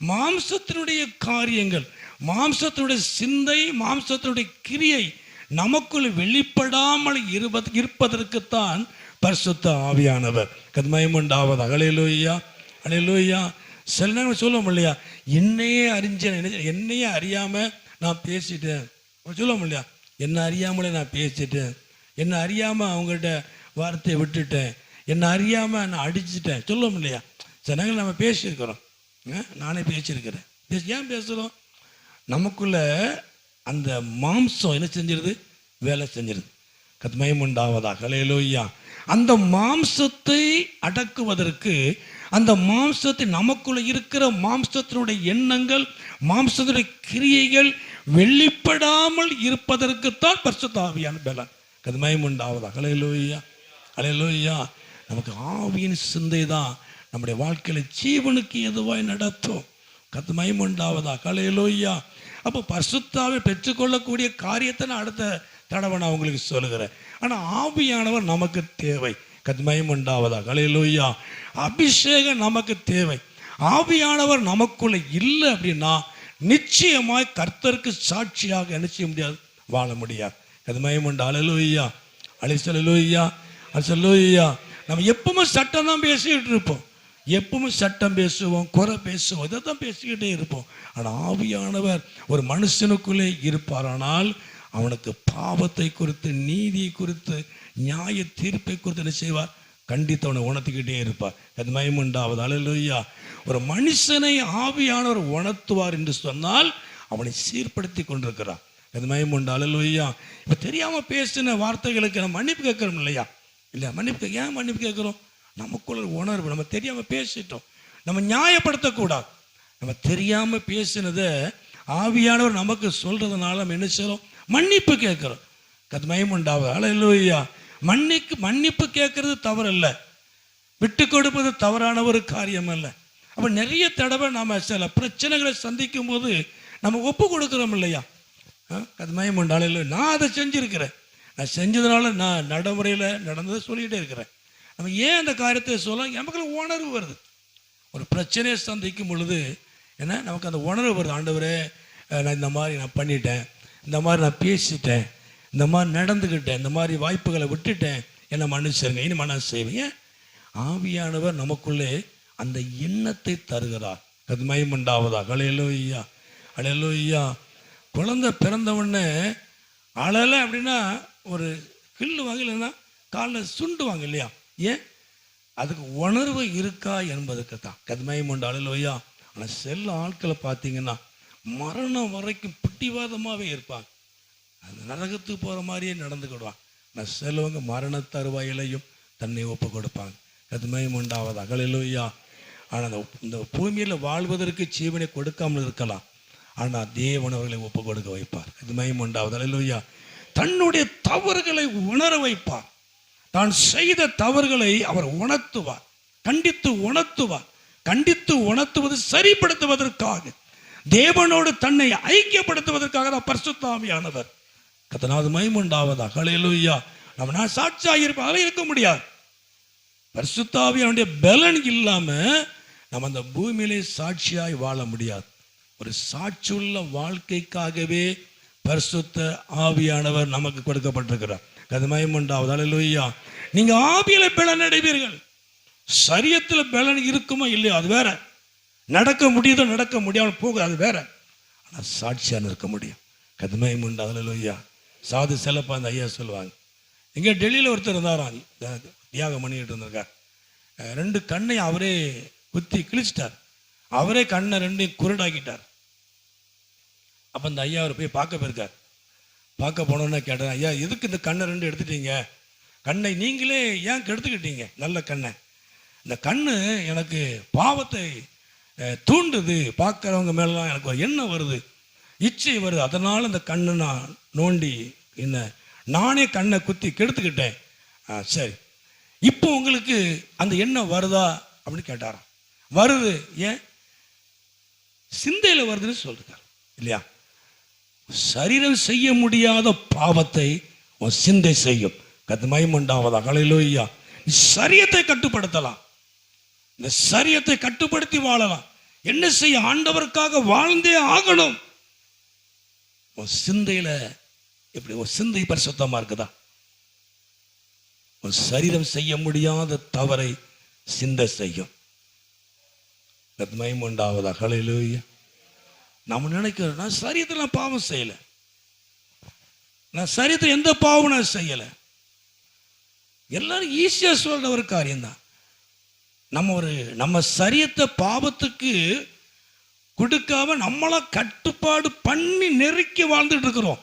மாம்சத்தினுடைய காரியங்கள், மாம்சத்தினுடைய சிந்தை, மாம்சத்தினுடைய கிரியை நமக்குள் வெளிப்படாமல் இருப்பதற்குத்தான் பரிசுத்த ஆவியானவர். கத்மயம் உண்டாவது. ஹல்லேலூயா, ஹல்லேலூயா. சில நேரம் சொல்லுவோம் இல்லையா, என்னையே என்னையே அறியாம நான் பேசிட்டேன் சொல்லுவோம் இல்லையா, என்ன அறியாமலே நான் பேசிட்டேன், என்ன அறியாம அவங்கள்ட்ட வார்த்தையை விட்டுட்டேன், என்ன அறியாம நான் அடிச்சுட்டேன் சொல்லுவோம் இல்லையா. சில நேரங்கள் நம்ம பேசியிருக்கிறோம், நானே பேசியிருக்கிறேன். ஏன் பேசுகிறோம்? நமக்குள்ள அந்த மாம்சம் என்ன செஞ்சிருது? வேலை செஞ்சிருது. கத்மயம் உண்டாவதாக. ஹல்லேலூயா. அந்த மாம்சத்தை அடக்குவதற்கு, அந்த மாம்சத்தை, நமக்குள்ள இருக்கிற மாம்சத்தினுடைய எண்ணங்கள், மாம்சத்தினுடைய கிரியைகள் வெளிப்படாமல் இருப்பதற்குத்தான் பரிசுத்த ஆவியான பலன். கத்மயம் உண்டாவதாக. ஹல்லேலூயா, ஹல்லேலூயா. நமக்கு ஆவியின் சிந்தை தான் நம்முடைய வாழ்க்கையில ஜீவனுக்கு எதுவாய் நடத்தும். கத்மயம் உண்டாவதாக. ஹல்லேலூயா. அப்போ பரிசுத்தாவை பெற்றுக்கொள்ளக்கூடிய காரியத்தை நான் அடுத்த தடவை நான் உங்களுக்கு சொல்லுகிறேன். ஆனால் ஆவியானவர் நமக்கு தேவை. கத்மயம் உண்டாவதாக. ஹல்லேலூயா. அபிஷேகம் நமக்கு தேவை. ஆவியானவர் நமக்குள்ள இல்லை அப்படின்னா நிச்சயமாய் கர்த்தருக்கு சாட்சியாக என்ன செய்ய முடியாது? வாழ முடியாது. கத்மயம் உண்டா. ஹல்லேலூயா, ஹல்லேலூயா, ஹல்லேலூயா. நம்ம எப்பவுமே சட்டம் தான் பேசிக்கிட்டு இருப்போம், எப்பவுமே சட்டம் பேசுவோம், குறை பேசுவோம், இதை தான் பேசிக்கிட்டே இருப்போம். ஆனால் ஆவியானவர் ஒரு மனுஷனுக்குள்ளே இருப்பாரானால் அவனுக்கு பாவத்தை குறித்து, நீதியை குறித்து, நியாய தீர்ப்பை குறித்து என்ன செய்வார்? கண்டித்து அவனை உணர்த்திக்கிட்டே இருப்பார். அது மயமுண்டாவது. ஹல்லேலூயா. ஒரு மனுஷனை ஆவியானவர் உணர்த்துவார் என்று சொன்னால் அவனை சீர்படுத்தி கொண்டிருக்கிறார். அது மயமுண்டா. ஹல்லேலூயா. இப்போ தெரியாமல் பேசின வார்த்தைகளுக்கு நம்ம மன்னிப்பு கேட்குறோம் இல்லையா? இல்லையா? ஏன் மன்னிப்பு கேட்குறோம்? நமக்குள்ள உணர்வு, நம்ம தெரியாமல் பேசிட்டோம், நம்ம நியாயப்படுத்தக்கூடாது. நம்ம தெரியாமல் பேசினதை ஆவியானவர் நமக்கு சொல்றதுனால நம்ம என்ன செய்யறோம்? மன்னிப்பு கேட்குறோம். கத்மயம் உண்டாவது. ஹல்லேலூயா. மன்னிப்பு கேட்கறது தவறல்ல, விட்டு கொடுப்பது தவறான ஒரு காரியம் அல்ல. அப்போ நிறைய தடவை நம்ம சில பிரச்சனைகளை சந்திக்கும் போது நம்ம ஒப்பு கொடுக்குறோம் இல்லையா? கத்மயம் உண்டாலும் இல்லை, நான் அதை செஞ்சுருக்கிறேன், நான் செஞ்சதுனால நான் நடைமுறையில் நடந்ததை சொல்லிகிட்டே இருக்கிறேன். நம்ம ஏன் அந்த காரியத்தை சொல்ல? நமக்கு உணர்வு வருது. ஒரு பிரச்சனையை சந்திக்கும் பொழுது என்ன நமக்கு அந்த உணர்வு வருது. ஆண்டவரே, நான் இந்த மாதிரி நான் பண்ணிட்டேன், இந்த மாதிரி நான் பேசிட்டேன், இந்த மாதிரி நடந்துக்கிட்டேன், இந்த மாதிரி வாய்ப்புகளை விட்டுட்டேன், என்னை மன்னிச்சிருங்க, இனி நான் செய்வேன். ஆவியானவர் நமக்குள்ளே அந்த எண்ணத்தை தருகிறார். கத்மயம் உண்டாவதா. ஹல்லேலூயா, ஹல்லேலூயா. குழந்தை பிறந்தவுடனே அழலை அப்படின்னா ஒரு கிள்ளுவாங்க, இல்லைன்னா காலில் சுண்டுவாங்க இல்லையா? ஏன்? அதுக்கு உணர்வு இருக்கா என்பதுக்கு தான். கத்மயம் உண்டு. ஹல்லேலூயா. ஆனால் சில ஆட்களை பார்த்தீங்கன்னா மரணம் வரைக்கும் பிடிவாதமாகவே இருப்பாங்க, அது நரகத்துக்கு போகிற மாதிரியே நடந்துக்கிடுவாங்க. நான் சிலவங்க மரண தருவாயிலையும் தன்னை ஒப்பு கொடுப்பாங்க. கத்மயம் உண்டாவதா. ஹல்லேலூயா. ஆனால் இந்த பூமியில் வாழ்வதற்கு ஜீவனை கொடுக்காமல் இருக்கலாம், ஆனால் தேவன் அவர்களை ஒப்பு கொடுக்க வைப்பார். கத்மயம் உண்டாவதா. ஹல்லேலூயா. தன்னுடைய தவறுகளை உணர வைப்பார். தான் செய்த தவறுகளை அவர் உணர்த்துவார், கண்டித்து உணர்த்துவார். கண்டித்து உணர்த்துவது சரிப்படுத்துவதற்காக, தேவனோடு தன்னை ஐக்கியப்படுத்துவதற்காக தான் பரிசுத்த ஆவியானவர். கர்த்தருக்கு மகிமை உண்டாவதாக. ஹல்லேலூயா. நம்ம நான் சாட்சியாக இருப்பதாக இருக்க முடியாது. பரிசுத்த ஆவியானுடைய பலன் இல்லாம நம்ம அந்த பூமியிலே சாட்சியாய் வாழ முடியாது. ஒரு சாட்சியுள்ள வாழ்க்கைக்காகவே பரிசுத்த ஆவியானவர் நமக்கு கொடுக்கப்பட்டிருக்கிறார். கர்த்தருக்கு மகிமை உண்டாவதாக. ஹல்லேலூயா. நீங்க ஆவியில பலன் அடைவீர்கள். சரீரத்தில் பலன் இருக்குமோ இல்லையோ அது வேற, நடக்க முடியுதோ நடக்க முடியாமல் போக அது வேற, ஆனால் சாட்சியாக இருக்க முடியும். கர்த்தருக்கு மகிமை உண்டாவதாக. ஹல்லேலூயா. சாது செல்லப்பா அந்த ஐயா சொல்லுவாங்க, இங்கே டெல்லியில் ஒருத்தர் இருந்தாராம், தியாகம் பண்ணிக்கிட்டு இருந்திருக்கார். 2 கண்ணை அவரே குத்தி கிழிச்சிட்டார், அவரே கண்ணை 2 குருடாக்கிட்டார். அப்போ அந்த ஐயா அவர் போய் பார்க்க போயிருக்கார். பார்க்க போனோன்னே கேட்டேன், ஐயா எதுக்கு இந்த கண்ணை 2 எடுத்துட்டீங்க? கண்ணை நீங்களே ஏன் கெடுத்துக்கிட்டீங்க? நல்ல கண்ணை, இந்த கண்ணு எனக்கு பாவத்தை தூண்டுது, பார்க்குறவங்க மேலாம் எனக்கு ஒரு எண்ணம் வருது, இச்சை வருது, அதனால் இந்த கண்ணை நான் நோண்டி என்ன நானே கண்ணை குத்தி கெடுத்துக்கிட்டேன். சரி, இப்போ உங்களுக்கு அந்த எண்ணம் வருதா அப்படின்னு கேட்டாராம். வருது. ஏன்? சிந்தையில் வருதுன்னு சொல்றார் இல்லையா? சரீரம் செய்ய முடியாத பாவத்தை உன் சிந்தை செய்யும். கர்த்தருக்கு மகிமை உண்டாவதாக. ஹல்லேலூயா. நீ சரீரத்தை கட்டுப்படுத்தலாம், இந்த சரீரத்தை கட்டுப்படுத்தி வாழலாம். என்ன செய்ய? ஆண்டவருக்காக வாழ்ந்தே ஆகணும். உன் சிந்தையில எப்படி உன் சிந்தை பரிசுத்தமா இருக்குதா? உன் சரீரம் செய்ய முடியாத தவறை சிந்தை செய்யும். மகிமை உண்டாவதா? ஹல்லேலூயா. நம்ம நினைக்கிறோம், நான் சரீரத்தில் நான் பாவம் செய்யல, நான் சரீரத்தில் எந்த பாவம் நான் செய்யல. எல்லாரும் ஈஸியா சொல்ற ஒரு காரியம் தான். நம்ம சரீரத்தை பாவத்துக்கு கொடுக்காம நம்மளா கட்டுப்பாடு பண்ணி நெருக்கி வாழ்ந்துட்டு இருக்கிறோம்.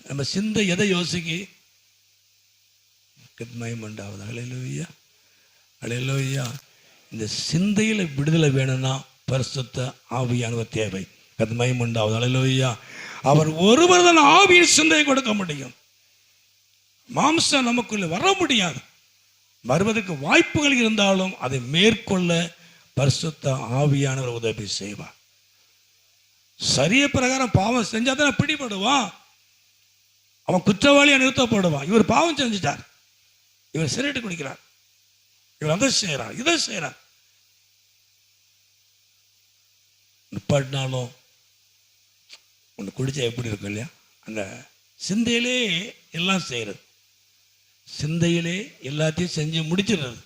நம்ம சிந்தை எதை யோசிக்கி? மகிமை உண்டாவது. ஹல்லேலூயா, ஹல்லேலூயா. இந்த சிந்தையில விடுதலை வேணும்னா பரிசுத்த ஆவியானவர் தேவை. மகிமை உண்டாவது. ஹல்லேலூயா. அவர் ஒருவர் தான் ஆவியின் சிந்தையை கொடுக்க முடியும். மாம்சம் நமக்குள்ள வர முடியாது. வருவதற்கு வாய்ப்புகள் இருந்தாலும் அதை மேற்கொள்ள பரிசுத்த ஆவியானவர் உதவி செய்வார். சரிய பிரகாரம் பாவம் செஞ்சா தான் பிடிபடுவான். அவன் குற்றவாளியா நிறுத்தப்படுவான். இவர் பாவம் செஞ்சுட்டார், இவர் சிகரெட்டு குடிக்கிறார், இவர் அதை செய்யறார், இதை செய்யறார். நிப்பாட்டினாலும் ஒன்று குடிச்சா எப்படி இருக்கும் இல்லையா? அந்த சிந்தையிலே எல்லாம் செய்யறது, சிந்தையிலே எல்லாத்தையும் செஞ்சு முடிச்சிடுறது.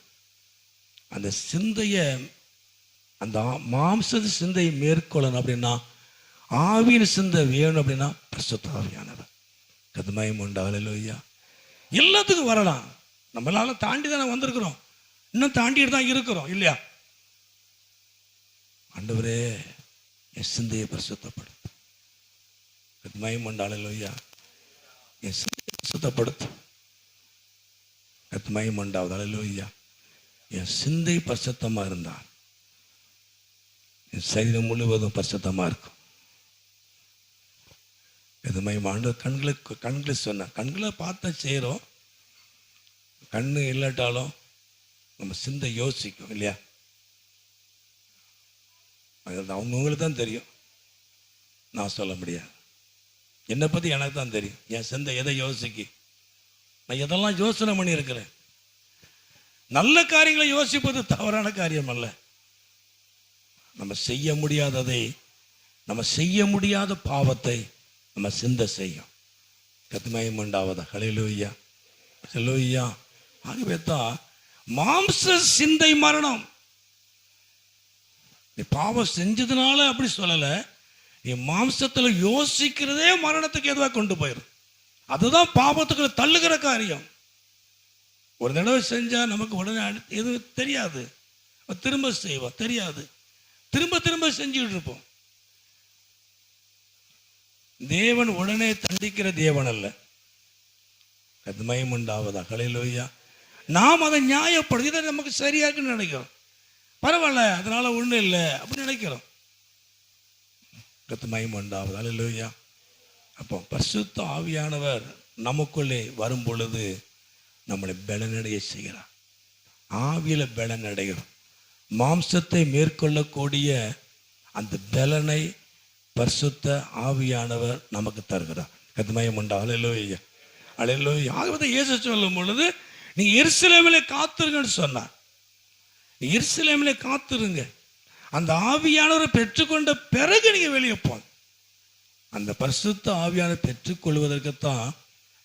அந்த சிந்தையை, அந்த மாம்ச சிந்தையை மேற்கொள்ளணும் அப்படின்னா, ஆவியின் சிந்தை வேணும் அப்படின்னா பரிசுத்த ஆவியானவர். மகிமை உண்டாவது. ஹல்லேலூயா. எல்லாத்துக்கும் வரலாம். நம்மளால தாண்டி தானே வந்திருக்கிறோம், இன்னும் தாண்டிட்டு தான் இருக்கிறோம் இல்லையா? ஆண்டவரே என் சிந்தையை பரிசுத்தப்படுத்து. மகிமை உண்டாவது. ஹல்லேலூயா. என் சிந்தையை பரிசுத்தப்படுத்து. மகிமை உண்டாவது. ஹல்லேலூயா. என் சிந்தை பரிசுத்தமா இருந்தால் என் சரீரம் முழுவதும் பரிசுத்தமா இருக்கும். கண்களை சொன்ன கண்களை பார்த்தா செய்கிறோம். கண்ணு இல்லாட்டாலும் நம்ம சிந்தை யோசிக்கும் இல்லையா? அவங்களுக்கு தான் தெரியும், நான் சொல்ல முடியாது. என்னை பற்றி எனக்கு தான் தெரியும். என் சிந்தை எதை யோசிக்கு, நான் எதெல்லாம் யோசனை பண்ணி இருக்கிறேன். நல்ல காரியங்களை யோசிப்பது தவறான காரியம் அல்ல. நம்ம செய்ய முடியாததை, நம்ம செய்ய முடியாத பாவத்தை நம்ம சிந்தை செய்யும். மகிமை உண்டாவது. ஹல்லேலூயா, ஹல்லேலூயா. ஆகவே தான் மாம்ச சிந்தை மரணம். நீ பாவம் செஞ்சதுனால அப்படி சொல்லலை, நீ மாம்சத்தில் யோசிக்கிறதே மரணத்துக்கு எதுவாக கொண்டு போயிடும். அதுதான் பாவத்துக்கு தள்ளுகிற காரியம். ஒரு தடவை செஞ்சா நமக்கு உடனே எதுவும் தெரியாது, திரும்ப செய்வோம், தெரியாது, திரும்ப திரும்ப செஞ்சுட்டு இருப்போம். தேவன் உடனே தண்டிக்கிற தேவன் அல்ல. மகிமை உண்டாவதா? ஹல்லேலூயா. நாம் அதை நியாயப்படுத்தி இதை நமக்கு சரியாக்குன்னு நினைக்கிறோம். பரவாயில்ல, அதனால ஒன்றும் இல்லை அப்படின்னு நினைக்கிறோம். மகிமை உண்டாவதா? ஹல்லேலூயா. அப்போ பரிசுத்த ஆவியானவர் நமக்குள்ளே வரும் பொழுது நம்மளை பலனடைய செய்கிறார். ஆவியில பலனடைகிறோம். மாம்சத்தை மேற்கொள்ளக்கூடிய அந்த பலனை பரிசுத்த ஆவியானவர் நமக்கு தருகிறார். மகிமை உண்டாவதா? ஹல்லேலூயா, ஹல்லேலூயா. ஆகவே இயேசு சொல்லும் பொழுது நீங்க எருசலேமிலே காத்திருங்கன்னு சொன்னார். எருசலேமிலே காத்திருங்க. அந்த ஆவியானவரை பெற்றுக்கொண்ட பிறகு நீங்க வெளியே போங்க. அந்த பரிசுத்த ஆவியானவரை பெற்றுக்கொள்வதற்குத்தான்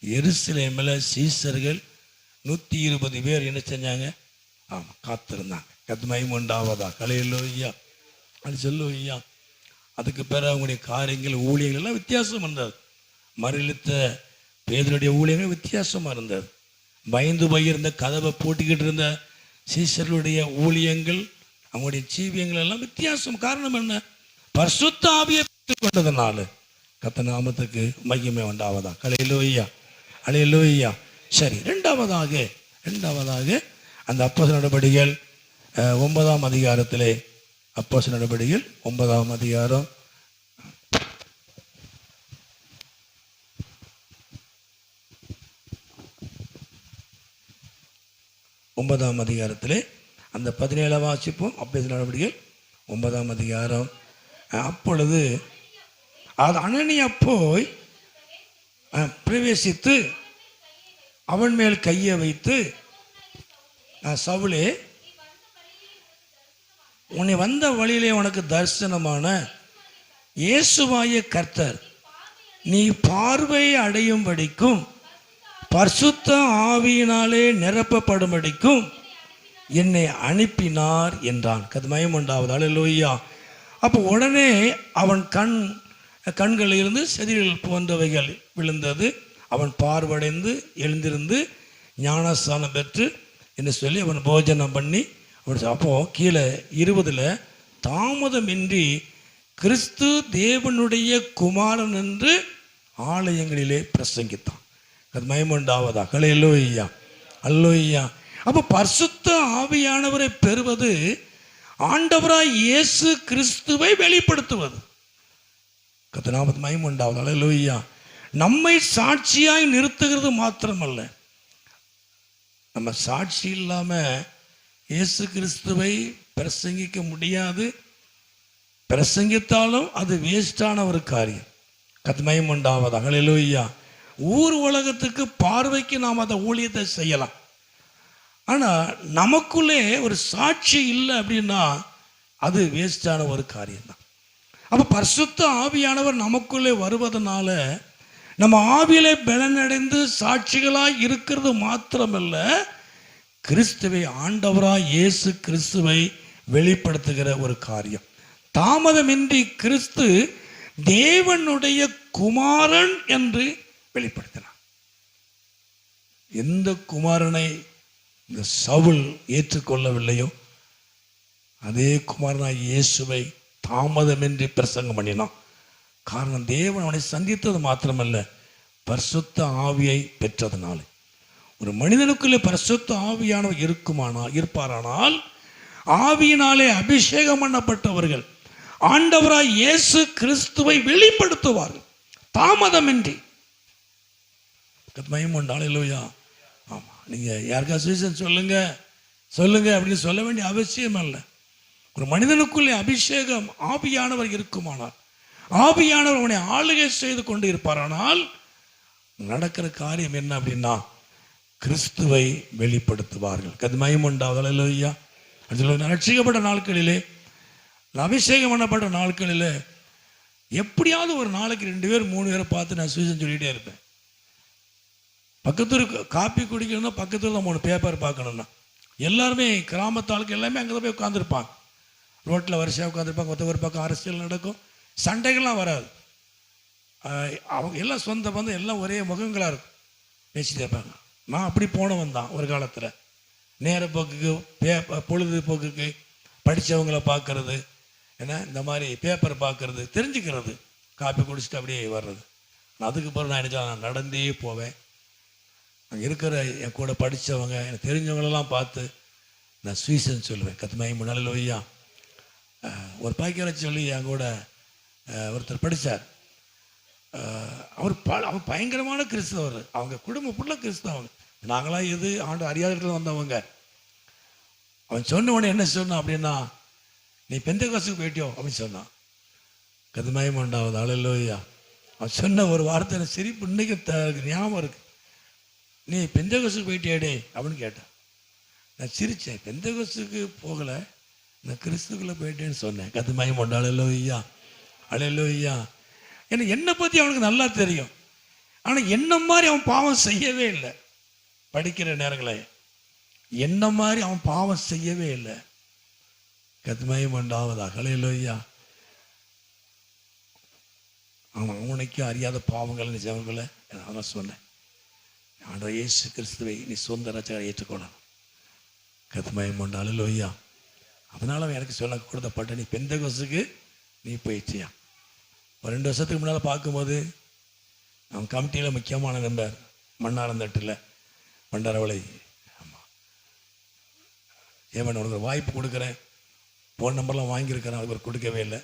எருசலேமில் சீசர்கள் 120 பேர் என்ன செஞ்சாங்க? ஆமாம், காத்திருந்தாங்க. மகிமை உண்டாவதா? ஹல்லேலூயா, ஹல்லேலூயா. அதுக்கு பிறகு அவங்களுடைய காரியங்கள், ஊழியங்கள் எல்லாம் வித்தியாசம் இருந்தது. மறுதலித்த பேதுருடைய ஊழியங்கள் வித்தியாசமாக இருந்தது. பயந்து போயிருந்த, கதவை பூட்டிக்கிட்டு இருந்த சீசர்களுடைய ஊழியங்கள், அவங்களுடைய ஜீவியங்கள் எல்லாம் வித்தியாசம். காரணம் என்ன? பரிசுத்த ஆவியை பெற்றுக்கொண்டதுனால. கர்த்தர் நாமத்துக்கு மகிமை உண்டாவதா? ஹல்லேலூயா, ஹல்லேலூயா. சரி, ரெண்டாவதாக அந்த அப்போஸ்தலர் நடபடிகள் 9ஆம் அதிகாரத்திலே, அப்போஸ்தலர் நடபடிகள் 9ஆம் அதிகாரம் 9ஆம் அதிகாரத்திலே அந்த 17 வாசிப்போம். அப்போஸ்தலர் நடபடிகள் 9ஆம் அதிகாரம். அப்பொழுது அது அனனியா போய் பிரவேசித்து அவன் மேல் கையை வைத்து சவுலே, உன்னை வந்த வழியிலே உனக்கு தரிசனமான இயேசுவாய கர்த்தர் நீ பார்வை அடையும்படிக்கும் பரிசுத்த ஆவியினாலே நிரப்பப்படும்படிக்கும் என்னை அனுப்பினார் என்றான். கதுமயம் உண்டாவது. அல்லேலூயா. அப்போ உடனே அவன் கண்களிலிருந்து செதில்கள் போன்றவைகள் விழுந்தது. அவன் பார்வடைந்து எழுந்திருந்து ஞானஸ்தானம் பெற்று என்று சொல்லி அவன் போஜனம் பண்ணி அப்போ கீழே 20 தாமதமின்றி கிறிஸ்து தேவனுடைய குமாரன் என்று ஆலயங்களிலே பிரசங்கித்தான். அது மயமுண்டாவதா. அல்லேலூயா, அல்லேலூயா. அப்போ பரிசுத்த ஆவியானவரை பெறுவது ஆண்டவராய் இயேசு கிறிஸ்துவை வெளிப்படுத்துவது. கர்த்தநாமத்து மகிமை உண்டாவது. அல்லேலூயா. நம்மை சாட்சியாய் நிறுத்துகிறது மாத்திரமல்ல, நம்ம சாட்சி இல்லாம இயேசு கிறிஸ்துவை பிரசங்கிக்க முடியாது. பிரசங்கித்தாலும் அது வேஸ்டான ஒரு காரியம். கர்த்தருக்கு மகிமை உண்டாவது. அல்லேலூயா. ஊர் உலகத்துக்கு பார்வைக்கு நாம் அந்த ஊழியத்தை செய்யலாம். ஆனால் நமக்குள்ளே ஒரு சாட்சி இல்லை அப்படின்னா அது வேஸ்டான ஒரு காரியம்தான். அப்போ பரிசுத்த ஆவியானவர் நமக்குள்ளே வருவதனால நம்ம ஆவியிலே பலனடைந்து சாட்சிகளாய் இருக்கிறது மாத்திரமல்ல, கிறிஸ்துவை ஆண்டவராய் இயேசு கிறிஸ்துவை வெளிப்படுத்துகிற ஒரு காரியம். தாமதமின்றி கிறிஸ்து தேவனுடைய குமாரன் என்று வெளிப்படுத்தினார். எந்த குமாரனை இந்த சவுல் ஏற்றுக்கொள்ளவில்லையோ அதே குமாரனாய் இயேசுவை தாமதமின்றி பிரசங்கம் பண்ணினான். காரணம், தேவன் அவனை சந்தித்தது மாத்திரமல்ல, பரிசுத்த ஆவியை பெற்றதனால. ஒரு மனிதனுக்குள்ளே பரிசுத்த ஆவியானவர் இருப்பாரானால் ஆவியினாலே அபிஷேகம் பண்ணப்பட்டவர்கள் ஆண்டவராய் இயேசு கிறிஸ்துவை வெளிப்படுத்துவார்கள் தாமதமின்றி. மகிமை உண்டால். அல்லேலூயா. ஆமாம், நீங்கள் யாருக்கா சுவிசேஷம் சொல்லுங்க அப்படின்னு சொல்ல வேண்டிய அவசியம் இல்லை. ஒரு மனிதனுக்குள்ளே அபிஷேகம் ஆவியானவர் இருக்குமானால், ஆவியானவர் அவனை ஆளுகை செய்து கொண்டு இருப்பாரானால் நடக்கிற காரியம் என்ன அப்படின்னா கிறிஸ்துவை வெளிப்படுத்துவார்கள். கது மகிமை உண்டாவது. அல்லேலூயா. ரட்சிக்கப்பட்ட நாட்களிலே, அபிஷேகம் பண்ணப்பட்ட நாட்களில் எப்படியாவது ஒரு நாளைக்கு 2 பேர் 3 பேரை பார்த்து நான் சுவிசேஷம் சொல்லிகிட்டே இருப்பேன். பக்கத்தூர் காப்பி குடிக்கணும்னா பக்கத்தில் தான் 3 பேப்பர் பார்க்கணும்னா எல்லாருமே கிராமத்தாளுக்கு எல்லாமே அங்கே தான் போய் உட்காந்துருப்பாங்க. ரோட்டில் வரிசையாக உட்காந்துருப்பாங்க. ஒரு பக்கம் அரசியல் நடக்கும், சண்டைகள்லாம் வராது. அவங்க எல்லாம் சொந்த பந்தம் எல்லாம் ஒரே முகங்களாக இருக்கும், பேசிட்டே இருப்பாங்க. நான் அப்படி போனவன் தான் ஒரு காலத்தில். நேரப்போக்குக்கு பொழுதுபோக்குக்கு படித்தவங்களை பார்க்கறது, ஏன்னா இந்த மாதிரி பேப்பர் பார்க்கறது, தெரிஞ்சுக்கிறது, காப்பி குடிச்சிட்டு அப்படியே வர்றது. அதுக்கு பிறகு நான் நினச்சா நான் நடந்தே போவேன். அங்கே இருக்கிற என் கூட படித்தவங்க எனக்கு தெரிஞ்சவங்களெல்லாம் பார்த்து நான் சுவிசேஷம் சொல்லுவேன். கத்துமாய் முன்னாள் லோய்யா. ஒரு பாய்க்கரை சொல்லி என் கூட ஒருத்தர் படித்தார். அவர் பயங்கரமான கிறிஸ்தவர். அவங்க குடும்பம் ஃபுல்லாக கிறிஸ்தவங்க. நாங்களாம் இது ஆண்டு அறியாதத்தில் வந்தவங்க. அவன் சொன்ன உடனே என்ன சொன்னான் அப்படின்னா, நீ பெந்தேகோஸ்துக்கு போயிட்டியோ அப்படின்னு சொன்னான். கதுமயம் உண்டாவது. அல்லேலூயா. அவன் சொன்ன ஒரு வார்த்தை எனக்கு சிரிப்பு இன்னைக்கு ஞாபகம் இருக்கு. நீ பெந்தேகோஸ்துக்கு போயிட்டியாடே அப்படின்னு கேட்டான். நான் சிரித்தேன். பெந்தேகோஸ்துக்கு போகலை, நான் கிறிஸ்துக்குள்ளே போயிட்டேன்னு சொன்னேன். கதுமயம் உண்டு. அல்லேலூயா, அல்லேலூயா. ஏன்னா என்னை பற்றி அவனுக்கு நல்லா தெரியும். ஆனால் என்ன மாதிரி அவன் பாவம் செய்யவே இல்லை. படிக்கிற நேரங்களில் என்ன மாதிரி அவன் பாவம் செய்யவே இல்லை. கதுமயம் உண்டாவதாக. அல்லேலூயா. அவனுக்கும் அறியாத பாவங்கள் நிஜவங்களை நான் சொன்னேன். ஆண்டவர் இயேசு கிறிஸ்துவை நீ சொந்த ரட்சகரை ஏற்றுக்கொள்ளணும். கதுமயம் உண்டு. அல்லேலூயா. அதனால அவன் எனக்கு சொல்ல கொடுத்தப்பட்ட, நீ பெந்தேகோஸ்துக்கு நீ போயிட்டியா. ஒரு 2 வருஷத்துக்கு முன்னால் பார்க்கும்போது அவன் கமிட்டியில் முக்கியமான நம்பர் மண்ணாரந்தட்டில் பண்டாரவளை. ஆமாம், ஏவன் உனக்கு வாய்ப்பு கொடுக்குறேன், ஃபோன் நம்பர்லாம் வாங்கியிருக்கிறேன், அதுக்கு ஒரு கொடுக்கவே இல்லை.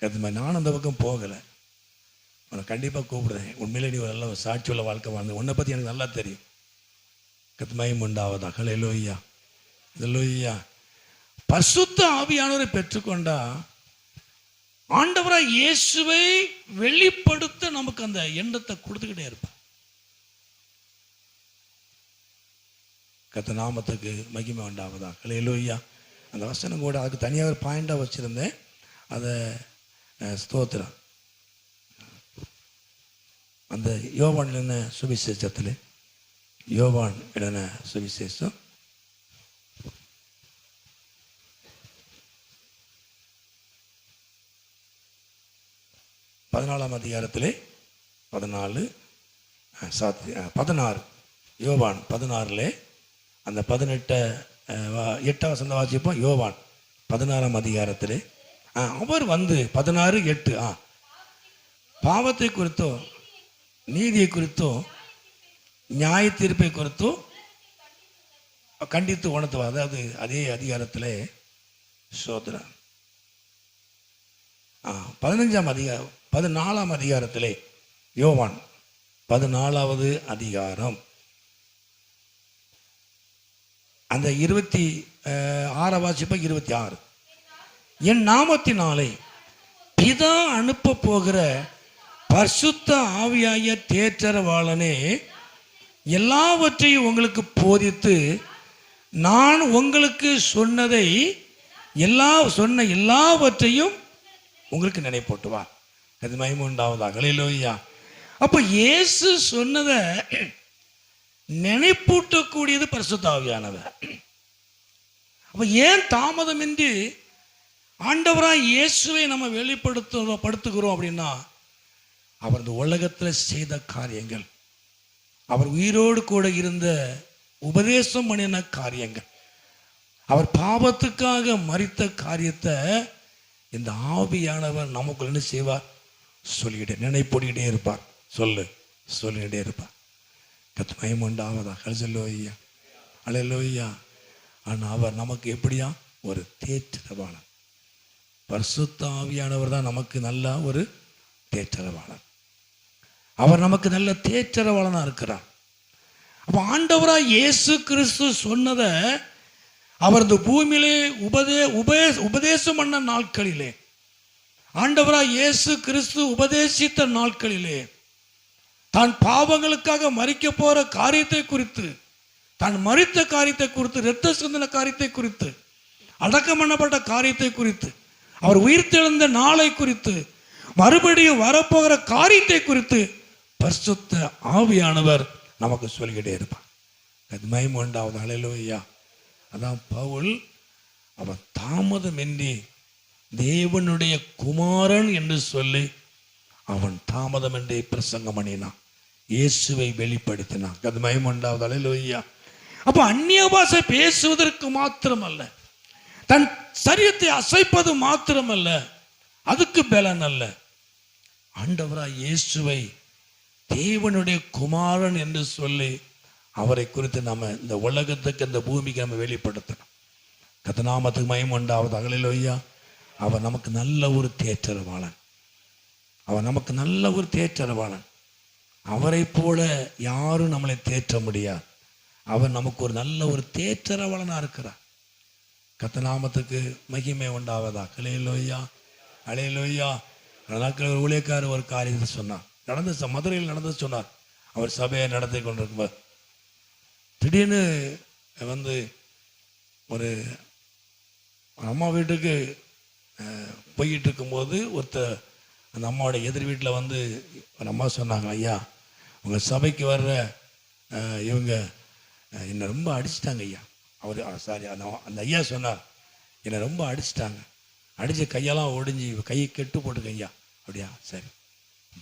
கத்துமா நானும் அந்த பக்கம் போகலை. உனக்கு கண்டிப்பாக கூப்பிடுறேன். உண்மையிலே நீ நல்ல சாட்சியுள்ள வாழ்க்கை வாழ்ந்து, உன்னை பற்றி எனக்கு நல்லா தெரியும். கத்துமயம் உண்டாவதா. அல்லேலூயா, அல்லேலூயா. பரிசுத்த ஆவியானவரை பெற்றுக்கொண்டா ஆண்டவராய் இயேசுவை வெளிப்படுத்த நமக்கு அந்த எண்ணத்தை கொடுத்துக்கிட்டே இருப்பார். கர்த்தர் நாமத்துக்கு மகிமை உண்டாவதா. ஹல்லேலூயா. அந்த வசனம் கூட அதுக்கு தனியாக ஒரு பாயிண்டாக வச்சுருந்தேன், அதை ஸ்தோத்திரம். அந்த யோவான் எழுதின சுவிசேஷத்தில், யோவான் எழுதின சுவிசேஷம் 14ஆம் அதிகாரத்திலே 16 யோவான் 16 அந்த 8 வசனம் வாசிப்போம். யோவான் 16ஆம் அதிகாரத்திலே அவர் வந்து 16:8 பாவத்தை குறித்தோ நீதியை குறித்தோ நியாய தீர்ப்பை குறித்தோ கண்டித்து உணர்த்துவார். அதாவது அதே அதிகாரத்திலே சோதரன் 14ஆம் அதிகாரத்திலே, யோவான் 14வது அதிகாரம் அந்த 26 வாசிப்ப 26, என் நாமத்தினாலே பிதா அனுப்ப போகிற பரிசுத்த ஆவியாய தேற்றரவாளனே எல்லாவற்றையும் உங்களுக்கு போதித்து நான் உங்களுக்கு சொன்ன எல்லாவற்றையும் உங்களுக்கு நினைப்பூட்டுவார். அது மகிமை உண்டாவதாக. ஹல்லேலூயா. அப்போ இயேசு சொன்னதை நினைப்பூட்டக்கூடியது பரிசுத்த ஆவியானவர். அப்போ ஏன் தாமதமின்றி ஆண்டவராய் இயேசுவை நம்ம வெளிப்படுத்துகிறோம் அப்படின்னா, அவர் இந்த உலகத்தில் செய்த காரியங்கள், அவர் உயிரோடு கூட இருந்த உபதேசம் பண்ணின காரியங்கள், அவர் பாவத்துக்காக மரித்த காரியத்தை இந்த ஆவியானவர் நமக்குள்ள என்ன செய்வார்? சொல்லிக்கிட்டே நினைப்பொடிக்கிட்டே இருப்பார். சொல்லிக்கிட்டே இருப்பார். கர்த்தர் மகிமை உண்டாவதாக. ஹல்லேலூயா, ஹல்லேலூயா. ஆனால் அவர் நமக்கு எப்படியா? ஒரு தேற்றரவாளர். பரிசுத்த ஆவியானவர் தான் நமக்கு நல்ல ஒரு தேற்றரவாளர். அவர் நமக்கு நல்ல தேற்றரவாளனாக இருக்கிறார். அப்போ ஆண்டவராக இயேசு கிறிஸ்து சொன்னதை அவர் இந்த பூமியிலே உபதேசம் பண்ண நாட்களிலே, ஆண்டவராக இயேசு கிறிஸ்து உபதேசித்த நாட்களிலே, தான் பாவங்களுக்காக மரிக்க போற காரியத்தை குறித்து, தான் மரித்த காரியத்தை குறித்து, இரத்த சிந்தின காரியத்தை குறித்து, அடக்கம் பண்ணப்பட்ட காரியத்தை குறித்து, அவர் உயிர்த்தெழுந்த நாளை குறித்து, மறுபடியும் வரப்போகிற காரியத்தை குறித்து பரிசுத்த ஆவியானவர் நமக்கு சொல்லிக்கிட்டே இருப்பார். அது மகிமை உண்டாவது. ஹல்லேலூயா. அதான் பவுல் அவன் தாமதமின்றி தேவனுடைய குமாரன் என்று சொல்லி அவன் தாமதமின்றி பிரசங்கம் பண்ணினான், இயேசுவை வெளிப்படுத்தினான். அது மகிமை உண்டாவது. ஹல்லேலூயா. அப்ப அந்நிய பாஷை பேசுவதற்கு மாத்திரமல்ல, தன் சரீரத்தை அசைப்பது மாத்திரமல்ல, அதுக்கு பலன் அல்ல, ஆண்டவராய் இயேசுவை தேவனுடைய குமாரன் என்று சொல்லி அவரை குறித்து நம்ம இந்த உலகத்துக்கு, இந்த பூமிக்கு நம்ம வெளிப்படுத்தணும். கர்த்தர் நாமத்துக்கு மகிமை உண்டாவது. ஹல்லேலூயா. அவர் நமக்கு நல்ல ஒரு தேற்றரவாளன். அவர் நமக்கு நல்ல ஒரு தேற்றரவாளன். அவரை போல யாரும் நம்மளை தேற்ற முடியாது. அவர் நமக்கு ஒரு நல்ல ஒரு தேற்றரவாளனாக இருக்கிறார். கர்த்தர் நாமத்துக்கு மகிமை உண்டாவதா. ஹல்லேலூயா, ஹல்லேலூயா. நாட்கள் ஒரு ஊழியக்காரர் ஒரு காரியத்தை சொன்னார், மதுரையில் நடந்து சொன்னார். அவர் சபையை நடத்தி கொண்டிருக்கும்போது திடீர்னு வந்து ஒரு அம்மா வீட்டுக்கு போய்கிட்டு இருக்கும்போது அந்த அம்மாவோட எதிர் வீட்டில் வந்து ஒரு அம்மா சொன்னாங்க, ஐயா உங்கள் சபைக்கு வர்ற இவங்க என்னை ரொம்ப அடிச்சிட்டாங்க ஐயா. அவர் சாரி அந்த ஐயா சொன்னார், என்னை ரொம்ப அடிச்சிட்டாங்க, அடித்து கையெல்லாம் ஒடிஞ்சி கையை கெட்டு போட்டுங்க ஐயா. அப்படியா, சரி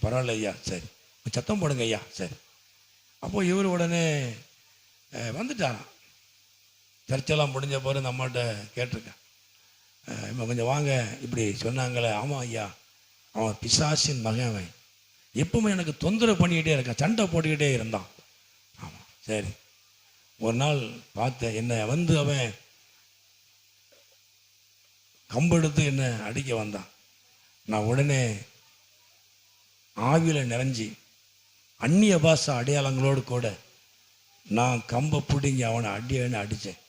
பரவாயில்ல ஐயா, சரி சத்தம் போடுங்க ஐயா, சரி. அப்போது இவர் உடனே வந்துட்டாராம். சர்ச்செல்லாம் முடிஞ்ச போது இந்த அம்மாட்ட கேட்டிருக்கேன், இப்போ கொஞ்சம் வாங்க இப்படி சொன்னாங்களே. ஆமாம் ஐயா, அவன் பிசாசின் மகன், அவன் எப்பவுமே எனக்கு தொந்தரவு பண்ணிக்கிட்டே இருக்கான், சண்டை போட்டுக்கிட்டே இருந்தான். ஆமாம், சரி. ஒரு நாள் பார்த்தேன், என்னை வந்து அவன் கம்பெடுத்து என்னை அடிக்க வந்தான். நான் உடனே ஆவியில் நிறைஞ்சி அந்நிய பாஷை அடையாளங்களோடு கூட நான் கம்பை பிடிங்கி அவனை அடித்தேன்.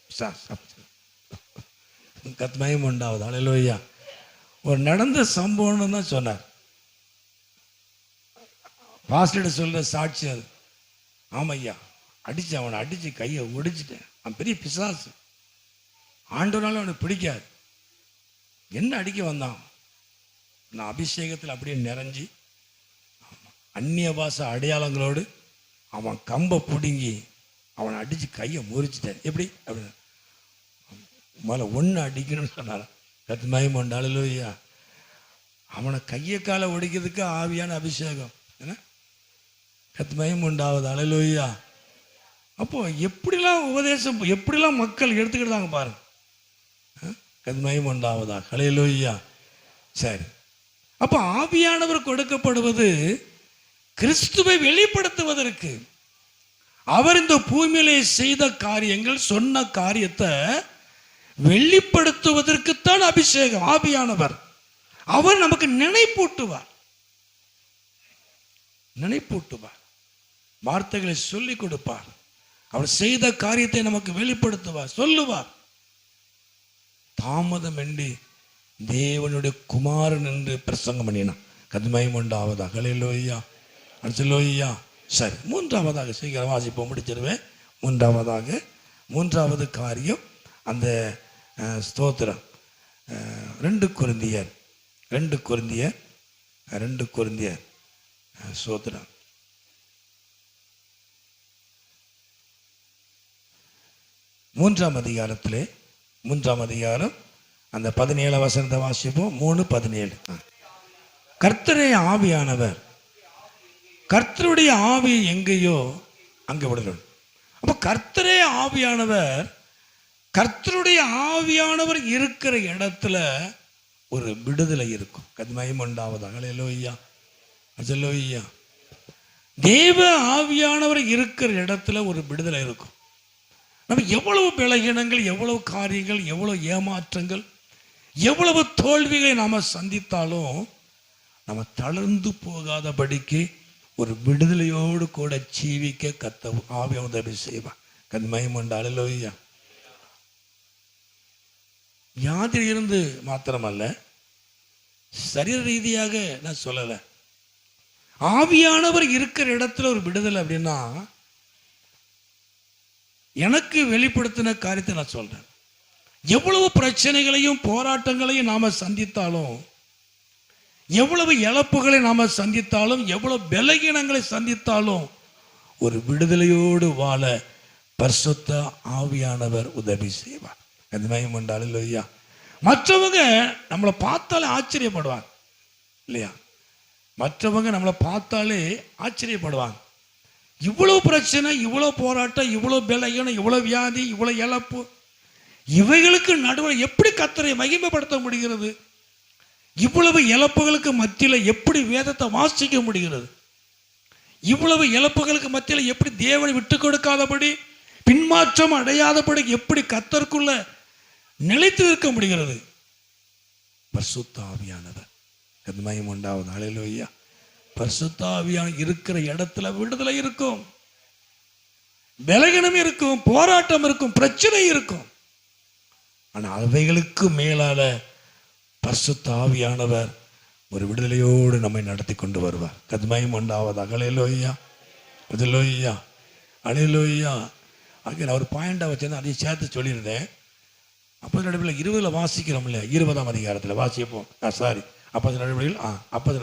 கத்மயம் உண்டாவது. ஹல்லேலூயா. ஒரு நடந்த சம்பவம்னு தான் சொன்னார். பாஸ்டர்கிட்ட சொல்கிற சாட்சி அது. ஆமையா, அவனை அடித்து கையை ஒடிச்சிட்டேன். அவன் பெரிய பிசாசு. ஆண்டவனாலும் அவனுக்கு பிடிக்காது. என்ன அடிக்க வந்தான்? நான் அபிஷேகத்தில் அப்படியே நிறைஞ்சி அந்நிய பாஷை அடையாளங்களோடு அவன் கம்பை பிடுங்கி அவனை அடித்து கையை முறிச்சிட்டேன். எப்படி அப்படின்னு முதல்ல ஒன்று அடிக்கணும்னு சொன்னார். கத்து மகிமை அல்லேலூயா. அவனை கையை காலை ஒடிக்கிறதுக்கு ஆவியான அபிஷேகம். என்ன கத்து மகிமை உண்டாவது. அல்லேலூயா. அப்போ எப்படிலாம் உபதேசம், எப்படிலாம் மக்கள் எடுத்துக்கிட்டாங்க பாருங்க. கத்து மகிமை உண்டாவதா. அல்லேலூயா. சரி, அப்போ ஆவியானவர் கொடுக்கப்படுவது கிறிஸ்துவை வெளிப்படுத்துவதற்கு. அவர் இந்த பூமியிலே செய்த காரியங்கள், சொன்ன காரியத்தை வெளிப்படுத்துவதற்குத்தான் அபிஷேகம். ஆவியானவர் அவர் நமக்கு நினைப்பூட்டுவார், வார்த்தைகளை சொல்லிக் கொடுப்பார். அவர் செய்த காரியத்தை நமக்கு வெளிப்படுத்துவார், சொல்லுவார். தாமதம் என்று தேவனுடைய குமாரன் என்று பிரசங்கம் பண்ணினான். கதுமயம் உண்டாவதா. அல்லேலூயா. அல்லேலூயா. சரி, மூன்றாவதாக சீக்கிரம் வாசிப்போம், முடிச்சிருவேன். மூன்றாவது காரியம் அந்த ஸ்தோத்திரம் 2 கொரிந்தியர் ஸ்தோத்திரம் 3ஆம் அதிகாரத்திலே 3ஆம் அதிகாரம் அந்த 17 வசனத்தை வாசிப்போம். 3:17. கர்த்தரே ஆவியானவர், கர்த்தருடைய ஆவி எங்கேயோ அங்கே விடணும். அப்போ கர்த்தரே ஆவியானவர், கர்த்தருடைய ஆவியானவர் இருக்கிற இடத்துல ஒரு விடுதலை இருக்கும். கத்மயம் உண்டாவதாக. அல்லேலூயா. அல்லேலூயா. தேவ ஆவியானவர் இருக்கிற இடத்துல ஒரு விடுதலை இருக்கும். நம்ம எவ்வளவு பலகீனங்கள், எவ்வளவு காரியங்கள், எவ்வளவு ஏமாற்றங்கள், எவ்வளவு தோல்விகளை நாம் சந்தித்தாலும் நம்ம தளர்ந்து போகாதபடிக்கு ஒரு விடுதலையோடு கூட ஜீவிக்க கத்த ஆவிய உதவி செய்வார். கத்மயம் உண்டா. அல்லேலூயா. வியாதியில் இருந்து மாத்திரமல்ல, சரீர ரீதியாக நான் சொல்லலை, ஆவியானவர் இருக்கிற இடத்துல ஒரு விடுதலை. அப்படின்னா எனக்கு வெளிப்படுத்தின காரியத்தை நான் சொல்றேன். எவ்வளவு பிரச்சனைகளையும் போராட்டங்களையும் நாம சந்தித்தாலும், எவ்வளவு இழப்புகளை நாம சந்தித்தாலும், எவ்வளவு பலகீனங்களை சந்தித்தாலும் ஒரு விடுதலையோடு வாழ பரிசுத்த ஆவியானவர் உதவி செய்வார். கத்மயம் உண்டா. அல்லேலூயா. மற்றவங்க நம்மளை பார்த்தாலே ஆச்சரியப்படுவாங்க இல்லையா? மற்றவங்க நம்மளை பார்த்தாலே ஆச்சரியப்படுவாங்க. இவ்வளவு பிரச்சனை, இவ்வளவு போராட்டம், இவ்வளவு பலகீனம், இவ்வளவு வியாதி, இவ்வளவு இழப்பு, இவைகளுக்கு நடுவில் எப்படி கர்த்தரை மகிமைப்படுத்த முடிகிறது? இவ்வளவு இழப்புகளுக்கு மத்தியில் எப்படி வேதத்தை வாசிக்க முடிகிறது? இவ்வளவு இழப்புகளுக்கு மத்தியில் எப்படி தேவனை விட்டு கொடுக்காதபடி, பின்மாற்றம் அடையாதபடி எப்படி கர்த்தருக்குள்ள நிலைத்து இருக்க முடிகிறது? பரிசுத்த ஆவியானவர். கத்மயம் உண்டாவது. அல்லேலூயா. பரிசுத்த ஆவியானவர் இருக்கிற இடத்துல விடுதலை இருக்கும், பலகீனம் இருக்கும், போராட்டம் இருக்கும், பிரச்சனை இருக்கும். ஆனால் அவைகளுக்கு மேலால பரிசுத்த ஆவியானவர் ஒரு விடுதலையோடு நம்மை நடத்தி கொண்டு வருவார். கத்மயம் உண்டாவதாக. அல்லேலூயா. அல்லேலூயா. அல்லேலூயா. அங்கே நான் ஒரு பாயிண்டாக வச்சிருந்தேன், அதையும் சேர்த்து சொல்லியிருந்தேன். அப்போது நடவடிக்கையில் 20 வாசிக்கிறோம்ல, 20ஆம் அதிகாரத்தில் வாசிப்போம். சாரி, அப்போது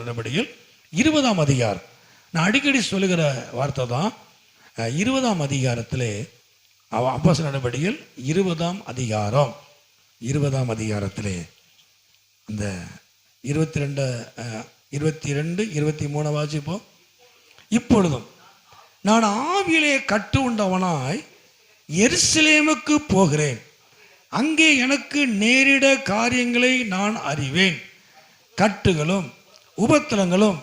நடவடிக்கையில் 20ஆம் அதிகாரம். நான் அடிக்கடி சொல்லுகிற வார்த்தை தான். 20ஆம் அதிகாரத்திலே அப்போஸ்தலர் நடவடிக்கையில் 20ஆம் அதிகாரம், 20ஆம் அதிகாரத்திலே அந்த 22, 23 வாசிப்போம். இப்பொழுதும் நான் ஆவியிலே கட்டு உண்டவனாய் எருசலேமுக்கு போகிறேன், அங்கே எனக்கு நேரிட காரியங்களை நான் அறிவேன். கட்டுகளும் உபத்திரங்களும்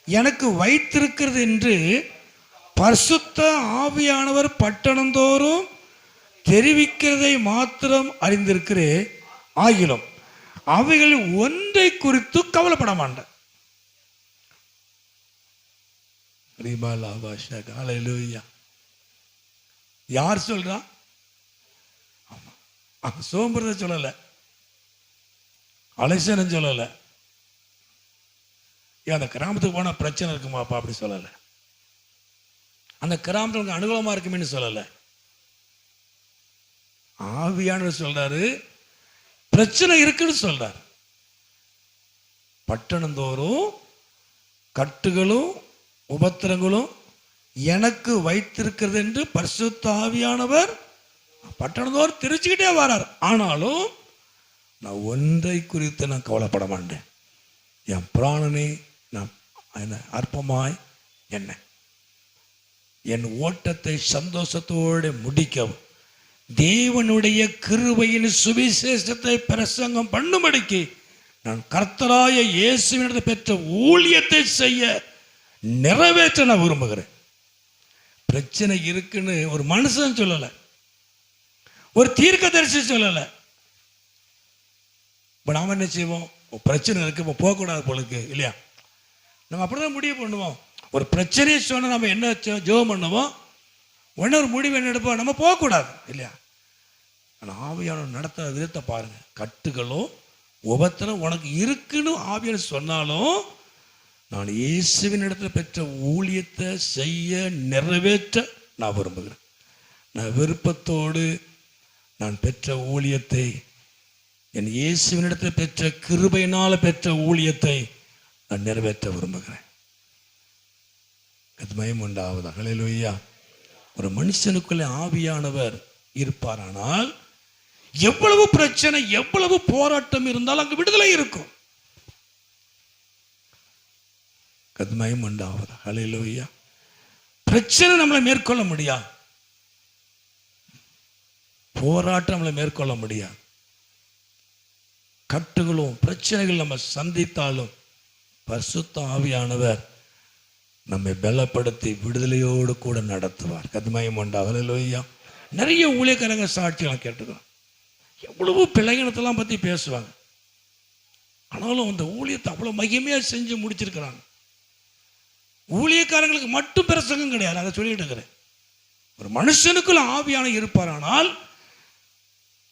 எனக்கு வைத்திருக்கிறது என்று பரிசுத்த ஆவியானவர் பட்டணந்தோறும் தெரிவிக்கிறதை மாத்திரம் அறிந்திருக்கிறேன். ஆகிலும் அவைகள் ஒன்றை குறித்து கவலைப்பட மாட்டேன். யார் சொல்றா? சோம்புறத சொல்லல, அலைசனம் சொல்லல. அந்த கிராமத்துக்கு போனா பிரச்சனை இருக்குமாப்பா அப்படி சொல்லல. அந்த கிராமத்துக்கு அனுகூலமா இருக்குமேன்னு சொல்லல. ஆவியானவர் சொல்றாரு, பிரச்சனை இருக்குன்னு சொல்றாரு. பட்டணந்தோறும் கட்டுகளும் உபத்திரங்களும் எனக்கு வைத்திருக்கிறது என்று பரிசுத்த ஆவியானவர் பட்டணந்தோறும் தெரிச்சுக்கிட்டே வரார். ஆனாலும் நான் ஒன்றை குறித்து நான் கவலைப்பட மாட்டேன். என் பிராணனை நான் அற்பமாய் என்ன என் ஓட்டத்தை சந்தோஷத்தோடு முடிக்கவும் தேவனுடைய கிருபையின் சுவிசேஷத்தை பிரசங்கம் பண்ணும்படிக்கு நான் கர்த்தராய இயேசுவினிடத்தில் பெற்ற ஊழியத்தை செய்ய நிறைவேற்ற நான் விரும்புகிறேன். பிரச்சனை இருக்குன்னு ஒரு மனுஷன் சொல்லலை, ஒரு தீர்க்கதரிசி சொல்லலை. இப்போ நாம் என்ன செய்வோம்? பிரச்சனை இருக்கு, இப்போ போகக்கூடாது போலுக்கு இல்லையா? நம்ம அப்படிதான் முடிவு பண்ணுவோம். ஒரு பிரச்சனையை சொன்னால் நம்ம என்ன ஜெபம் பண்ணுவோம்? உடனே ஒரு முடிவு என்ன எடுப்போம்? நம்ம போகக்கூடாது இல்லையா? ஆனால் ஆவியானவர் நடத்துகிற விதத்தை பாருங்க. கட்டுகளோ உபத்திரம் உனக்கு இருக்குன்னு ஆவியானவர் சொன்னாலும் நான் இயேசுவின் இடத்துல பெற்ற ஊழியத்தை செய்ய நிறைவேற்ற நான் விரும்புகிறேன். நான் விருப்பத்தோடு நான் பெற்ற ஊழியத்தை, என் இயேசுவின் இடத்துல பெற்ற கிருபையினால் பெற்ற ஊழியத்தை நான் நிறைவேற்ற விரும்புகிறேன். அது மயம் உண்டாவதா? ஹல்லேலூயா. ஒரு மனுஷனுக்குள்ளே ஆவியானவர் இருப்பாரானால் எவ்வளவு பிரச்சனை, எவ்வளவு போராட்டம் இருந்தாலும் அங்கு விடுதலை இருக்கும். கத்மயம் உண்டாவதா? ஹல்லேலூயா. பிரச்சனை நம்மளை மேற்கொள்ள முடியாது, போராட்டம் நம்மளை மேற்கொள்ள முடியாது. கட்டுகளும் பிரச்சனைகள் நம்ம சந்தித்தாலும் பரிசுத்த ஆவியானவர் நம்மை பலப்படுத்தி விடுதலையோடு கூட நடத்துவார். கத்மயம் உண்டாவதா? ஹல்லேலூயா. நிறைய ஊழியக்காரங்க சாட்சியெல்லாம் கேட்டுக்கிறோம். எவ்வளவு பிள்ளைகணத்தெல்லாம் பற்றி பேசுவாங்க. ஆனாலும் அந்த ஊழியத்தை அவ்வளோ மகிமையாக செஞ்சு முடிச்சிருக்கிறாங்க. ஊழியக்காரங்களுக்கு மட்டும் பிரசங்கம் கிடையாது, அதை சொல்லிட்டு இருக்கிறேன். ஒரு மனுஷனுக்குள்ள ஆவியான இருப்பாரானால்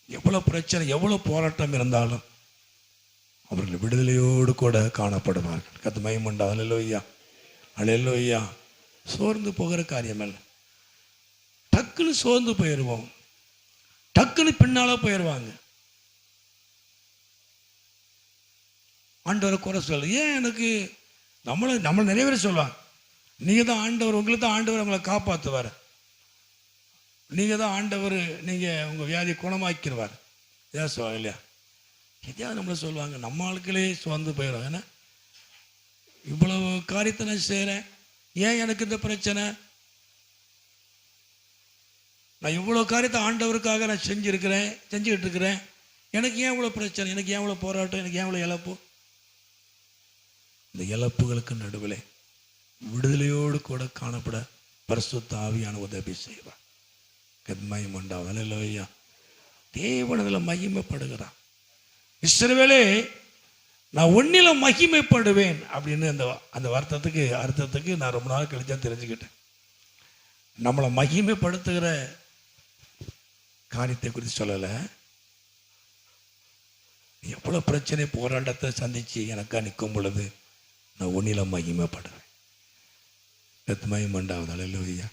எவ்வளோ பிரச்சனை, எவ்வளோ போராட்டம் இருந்தாலும் அவர்கள் விடுதலையோடு கூட காணப்படுவார்கள். கத்து மகிமைண்டா. ஹல்லேலூயா, ஹல்லேலூயா. சோர்ந்து போகிற காரியம் இல்லை. டக்குன்னு சோர்ந்து போயிடுவோம், டக்குன்னு பின்னால போயிடுவாங்க. ஆண்டவரை குறை சொல்ல ஏன் எனக்கு நம்மளை நிறைய பேர் சொல்லுவாங்க, நீங்கள் தான் ஆண்டவர், உங்களுக்கு தான் ஆண்டவர் உங்களை காப்பாற்றுவார், நீங்கள் தான் ஆண்டவர், நீங்கள் உங்கள் வியாதியை குணமாக்கிடுவார், ஏதாவது சொல்லுவாங்க இல்லையா? எதையாவது நம்மளை சொல்லுவாங்க. நம்ம ஆட்களே சோர்ந்து போயிடும். ஏன்னா இவ்வளவு காரியத்தை நான் செய்கிறேன், ஏன் எனக்கு இந்த பிரச்சனை? நான் இவ்வளோ காரியத்தை ஆண்டவருக்காக நான் செஞ்சுக்கிட்டு இருக்கிறேன், எனக்கு ஏன் இவ்வளோ பிரச்சனை, எனக்கு ஏன் இவ்வளோ போராட்டம், எனக்கு ஏன் இவ்வளோ இழப்பு? இந்த இழப்புகளுக்கு நடுவில் விடுதலையோடு கூட காணப்பட பரிசுத்த ஆவியான உதவி செய்வார். கத்மயம் உண்டாவதா? ஹல்லேலூயா. தேவன் அதில் மகிமைப்படுகிறான். இஸ்ரவேலே, நான் ஒன்னில மகிமைப்படுவேன் அப்படின்னு அந்த அர்த்தத்துக்கு நான் ரொம்ப நாள் கழிச்சா தெரிஞ்சுக்கிட்டேன். நம்மளை மகிமைப்படுத்துகிற காரியத்தை குறித்து சொல்லலை, எவ்வளோ பிரச்சனை போராட்டத்தை சந்திச்சு எனக்கா நிற்கும் பொழுது நான் ஒன்னில மகிமைப்படுவேன். கர்த்தர் உண்டாவதா? ஹல்லேலூயா.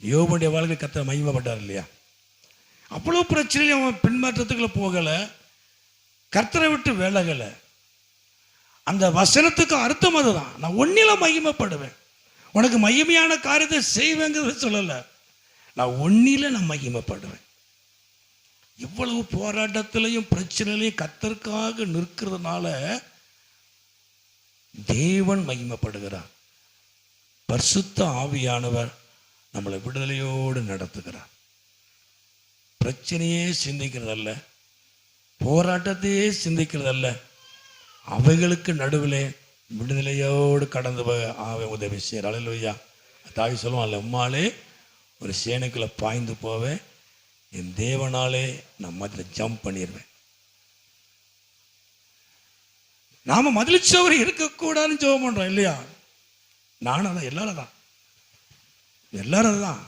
யோபுடைய வாழ்க்கை கர்த்தர் மகிமைப்பட்டார் இல்லையா? அவ்வளோ பிரச்சனையும் அவன் பின்மாற்றத்துக்குள்ள போகலை, கர்த்தரை விட்டு விலகலை. அந்த வசனத்துக்கு அர்த்தம் அதுதான். நான் ஒன்னில மகிமைப்படுவேன், உனக்கு மகிமையான காரியத்தை செய்வேங்கிறத சொல்லலை, நான் ஒன்னில நான் மகிமைப்படுவேன். இவ்வளவு போராட்டத்திலையும் பிரச்சனையிலையும் கர்த்தருக்காக நிற்கிறதுனால தேவன் மகிமைப்படுகிறார். பரிசுத்த ஆவியானவர் நம்மளை விடுதலையோடு நடத்துகிறார். பிரச்சனையே சிந்திக்கிறதல்ல, போராட்டத்தையே சிந்திக்கிறதல்ல, அவைகளுக்கு நடுவில் விடுதலையோடு கடந்து ஆவை உதவி செய்கிறார். ஹல்லேலூயா. தாவி சொல்லுவான்ல, உம்மாலே ஒரு சேனைக்குள்ளே பாய்ந்து போவேன், என் தேவனாலே நான் மதில் ஜம்ப் பண்ணிடுவேன். நாம மதில் சோறு இருக்கக்கூடாதுன்னு ஜெபம் பண்றோம் இல்லையா? நானும் அதான், எல்லாரும் தான்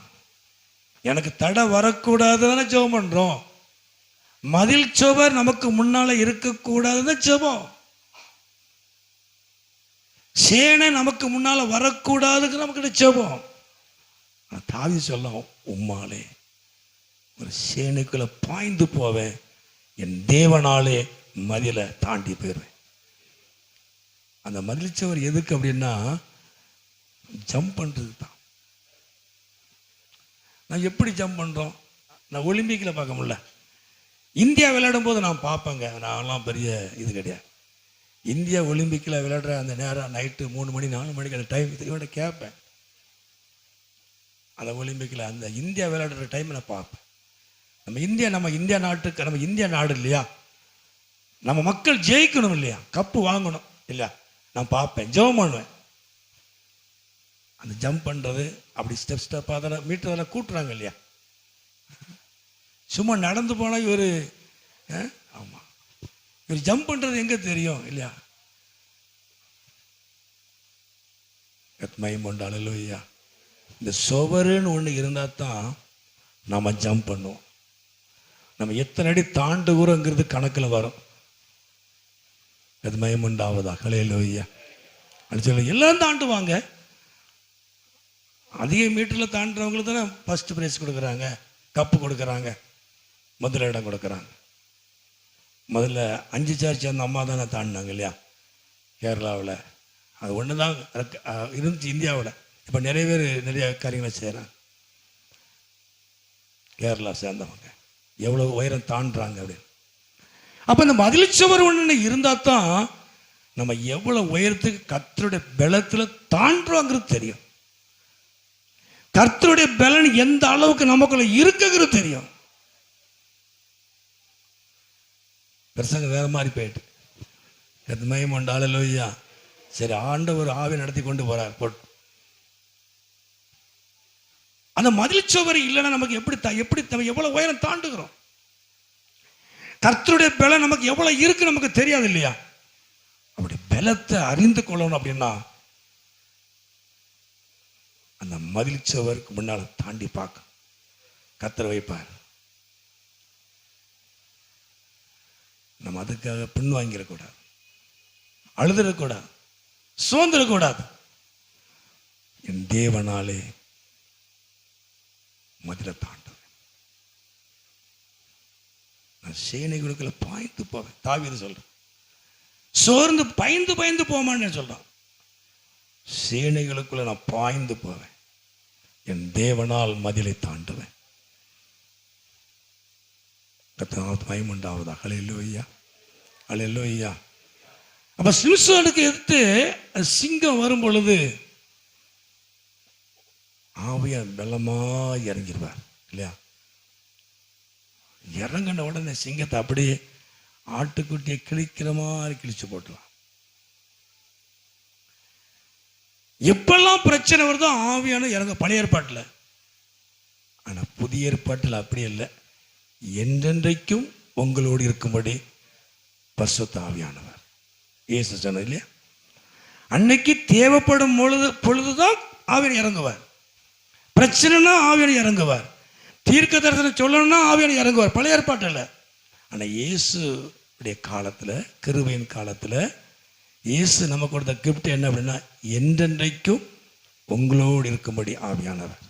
எனக்கு தடை வரக்கூடாதுன்னு ஜெபம் பண்றோம். மதில் சுவர் நமக்கு முன்னால இருக்கக்கூடாதுன்னு ஜெபம். சேனை நமக்கு முன்னால வரக்கூடாதுன்னு நமக்கு ஜெபம். தாவி சொல்லும், உம்மாலே ஒரு சேனைக்குள்ள பாய்ந்து போவேன், என் தேவனாலே மதிலை தாண்டி போயிடுவேன். அந்த மதில் சுவர் எதுக்கு அப்படின்னா ஜம்ப் பண்ணுறது தான். நான் எப்படி ஜம்ப் பண்ணுறோம்? நான் ஒலிம்பிக்கில் பார்க்க முடியல, இந்தியா விளையாடும் போது நான் பார்ப்பேங்க. நான்லாம் பெரிய இது கிடையாது. இந்தியா ஒலிம்பிக்கில் விளையாடுற அந்த நேரம் நைட்டு 3 மணி 4 மணிக்கு அந்த டைம் இதோட கேட்பேன். அந்த ஒலிம்பிக்கில் அந்த இந்தியா விளையாடுற டைம் நான் பார்ப்பேன். நம்ம இந்தியா நாட்டுக்கு, நம்ம இந்தியா நாடு இல்லையா, நம்ம மக்கள் ஜெயிக்கணும் இல்லையா, கப்பு வாங்கணும் இல்லையா, நான் பார்ப்பேன், ஜெபம் பண்ணுவேன். அந்த ஜம்ப் பண்ணுறது அப்படி ஸ்டெப்பாக தானே மீட்டர் தானே கூட்டுறாங்க இல்லையா. சும்மா நடந்து போனால் இவர் ஆமாம், இவர் ஜம்ப் பண்ணுறது எங்கே தெரியும் இல்லையா. மயமொண்டாலும் ஐயா, இந்த சுவருன்னு ஒன்று இருந்தால் தான் நாம் ஜம்ப் பண்ணுவோம். நம்ம எத்தனை அடி தாண்டுகிறோங்கிறது கணக்கில் வரும். அது மயமுண்டாவதா கலையிலோய்யா அப்படி சொல்ல எல்லாம் தாண்டுவாங்க. அதிக மீட்டரில் தாண்டுறவங்களுக்கு தானே ஃபஸ்ட்டு ப்ரைஸ் கொடுக்குறாங்க, கப்பு கொடுக்குறாங்க, முதல் இடம் கொடுக்குறாங்க. முதல்ல 5 சார்ஜ் அந்த அம்மா தானே தாண்டினாங்க இல்லையா கேரளாவில். அது ஒன்று தான் இருந்துச்சு இந்தியாவில். இப்போ நிறைய பேர் நிறைய காரியங்களை செய்கிறாங்க. கேரளா சேர்ந்தவங்க எவ்வளோ உயரம் தாண்டுறாங்க அப்படின்னு. அப்போ இந்த மதில் சுவர் ஒன்று இருந்தால் தான் நம்ம எவ்வளோ உயரத்துக்கு கர்த்தருடைய பலத்தில் தாண்டுறோங்கிறது தெரியும். கர்த்தருடைய பலன் எந்த அளவுக்கு நமக்குள்ள இருக்குங்கிறது தெரியும். பிரசங்க வேற மாதிரி போயிட்டு அது மயமண்டாலையா. சரி, ஆண்டவர் ஆவி நடத்தி கொண்டு போறார். அந்த மதில் சுவர் இல்லைன்னா நமக்கு எப்படி நம்ம எவ்வளவு உயரம் தாண்டுகிறோம்? கர்த்தருடைய பலம் நமக்கு எவ்வளவு இருக்கு நமக்கு தெரியாது இல்லையா. அப்படி பலத்தை அறிந்து கொள்ளணும் அப்படின்னா அந்த மதில் சுவருக்கு முன்னால தாண்டி பார்க்க கர்த்தர் வைப்பார். நம்ம அதுக்காக பின் வாங்கிடக்கூடாது, அழுதுடக்கூடாது, சோர்ந்துடக்கூடாது. என் தேவனாலே மதிலை தாண்டுவேன், நான் சேனைகளுக்குள்ள பாய்ந்து போவேன். தாவீது சொல்றேன், சோர்ந்து பயந்து போமான்னு சொல்றான். சேனைகளுக்குள்ள நான் பாய்ந்து போவேன், என் தேவனால் மதிலை தாண்டுவேன். கர்த்தருக்கு மகிமை உண்டாவதாக. ஹல்லேலூயா, ஹல்லேலூயா. அப்ப சிம்சோனுக்கு எதிர்த்து சிங்கம் வரும் பொழுது ஆவியார் பலமா இறங்கிடுவார் இல்லையா. இறங்கின உடனே சிங்கத்தை அப்படியே ஆட்டுக்குட்டியை கிழிக்கிற மாதிரி கிழிச்சு போட்டுருவான். எப்பெல்லாம் பிரச்சனை வருதோ ஆவியான இறங்க. பழைய ஏற்பாட்டில். ஆனா புதிய ஏற்பாட்டில் அப்படி இல்லை. என்றென்றைக்கும் உங்களோடு இருக்கும்படி பரிசுத்த ஆவியானவர் இயேசு சொன்னது இல்லையா. அன்னைக்கு தேவைப்படும் பொழுதுதான் ஆவியான இறங்குவார். பிரச்சனைனா ஆவியான இறங்குவார். தீர்க்க தரிசனம் சொல்லணும்னா ஆவியான இறங்குவார். பழைய ஏற்பாட்டில். ஆனா இயேசுடைய காலத்துல, கிருபையின் காலத்துல இயேசு நமக்கு கொடுத்த கிஃப்ட் என்ன அப்படின்னா, என்றென்றைக்கும் உங்களோடு இருக்கும்படி ஆவியானவர்.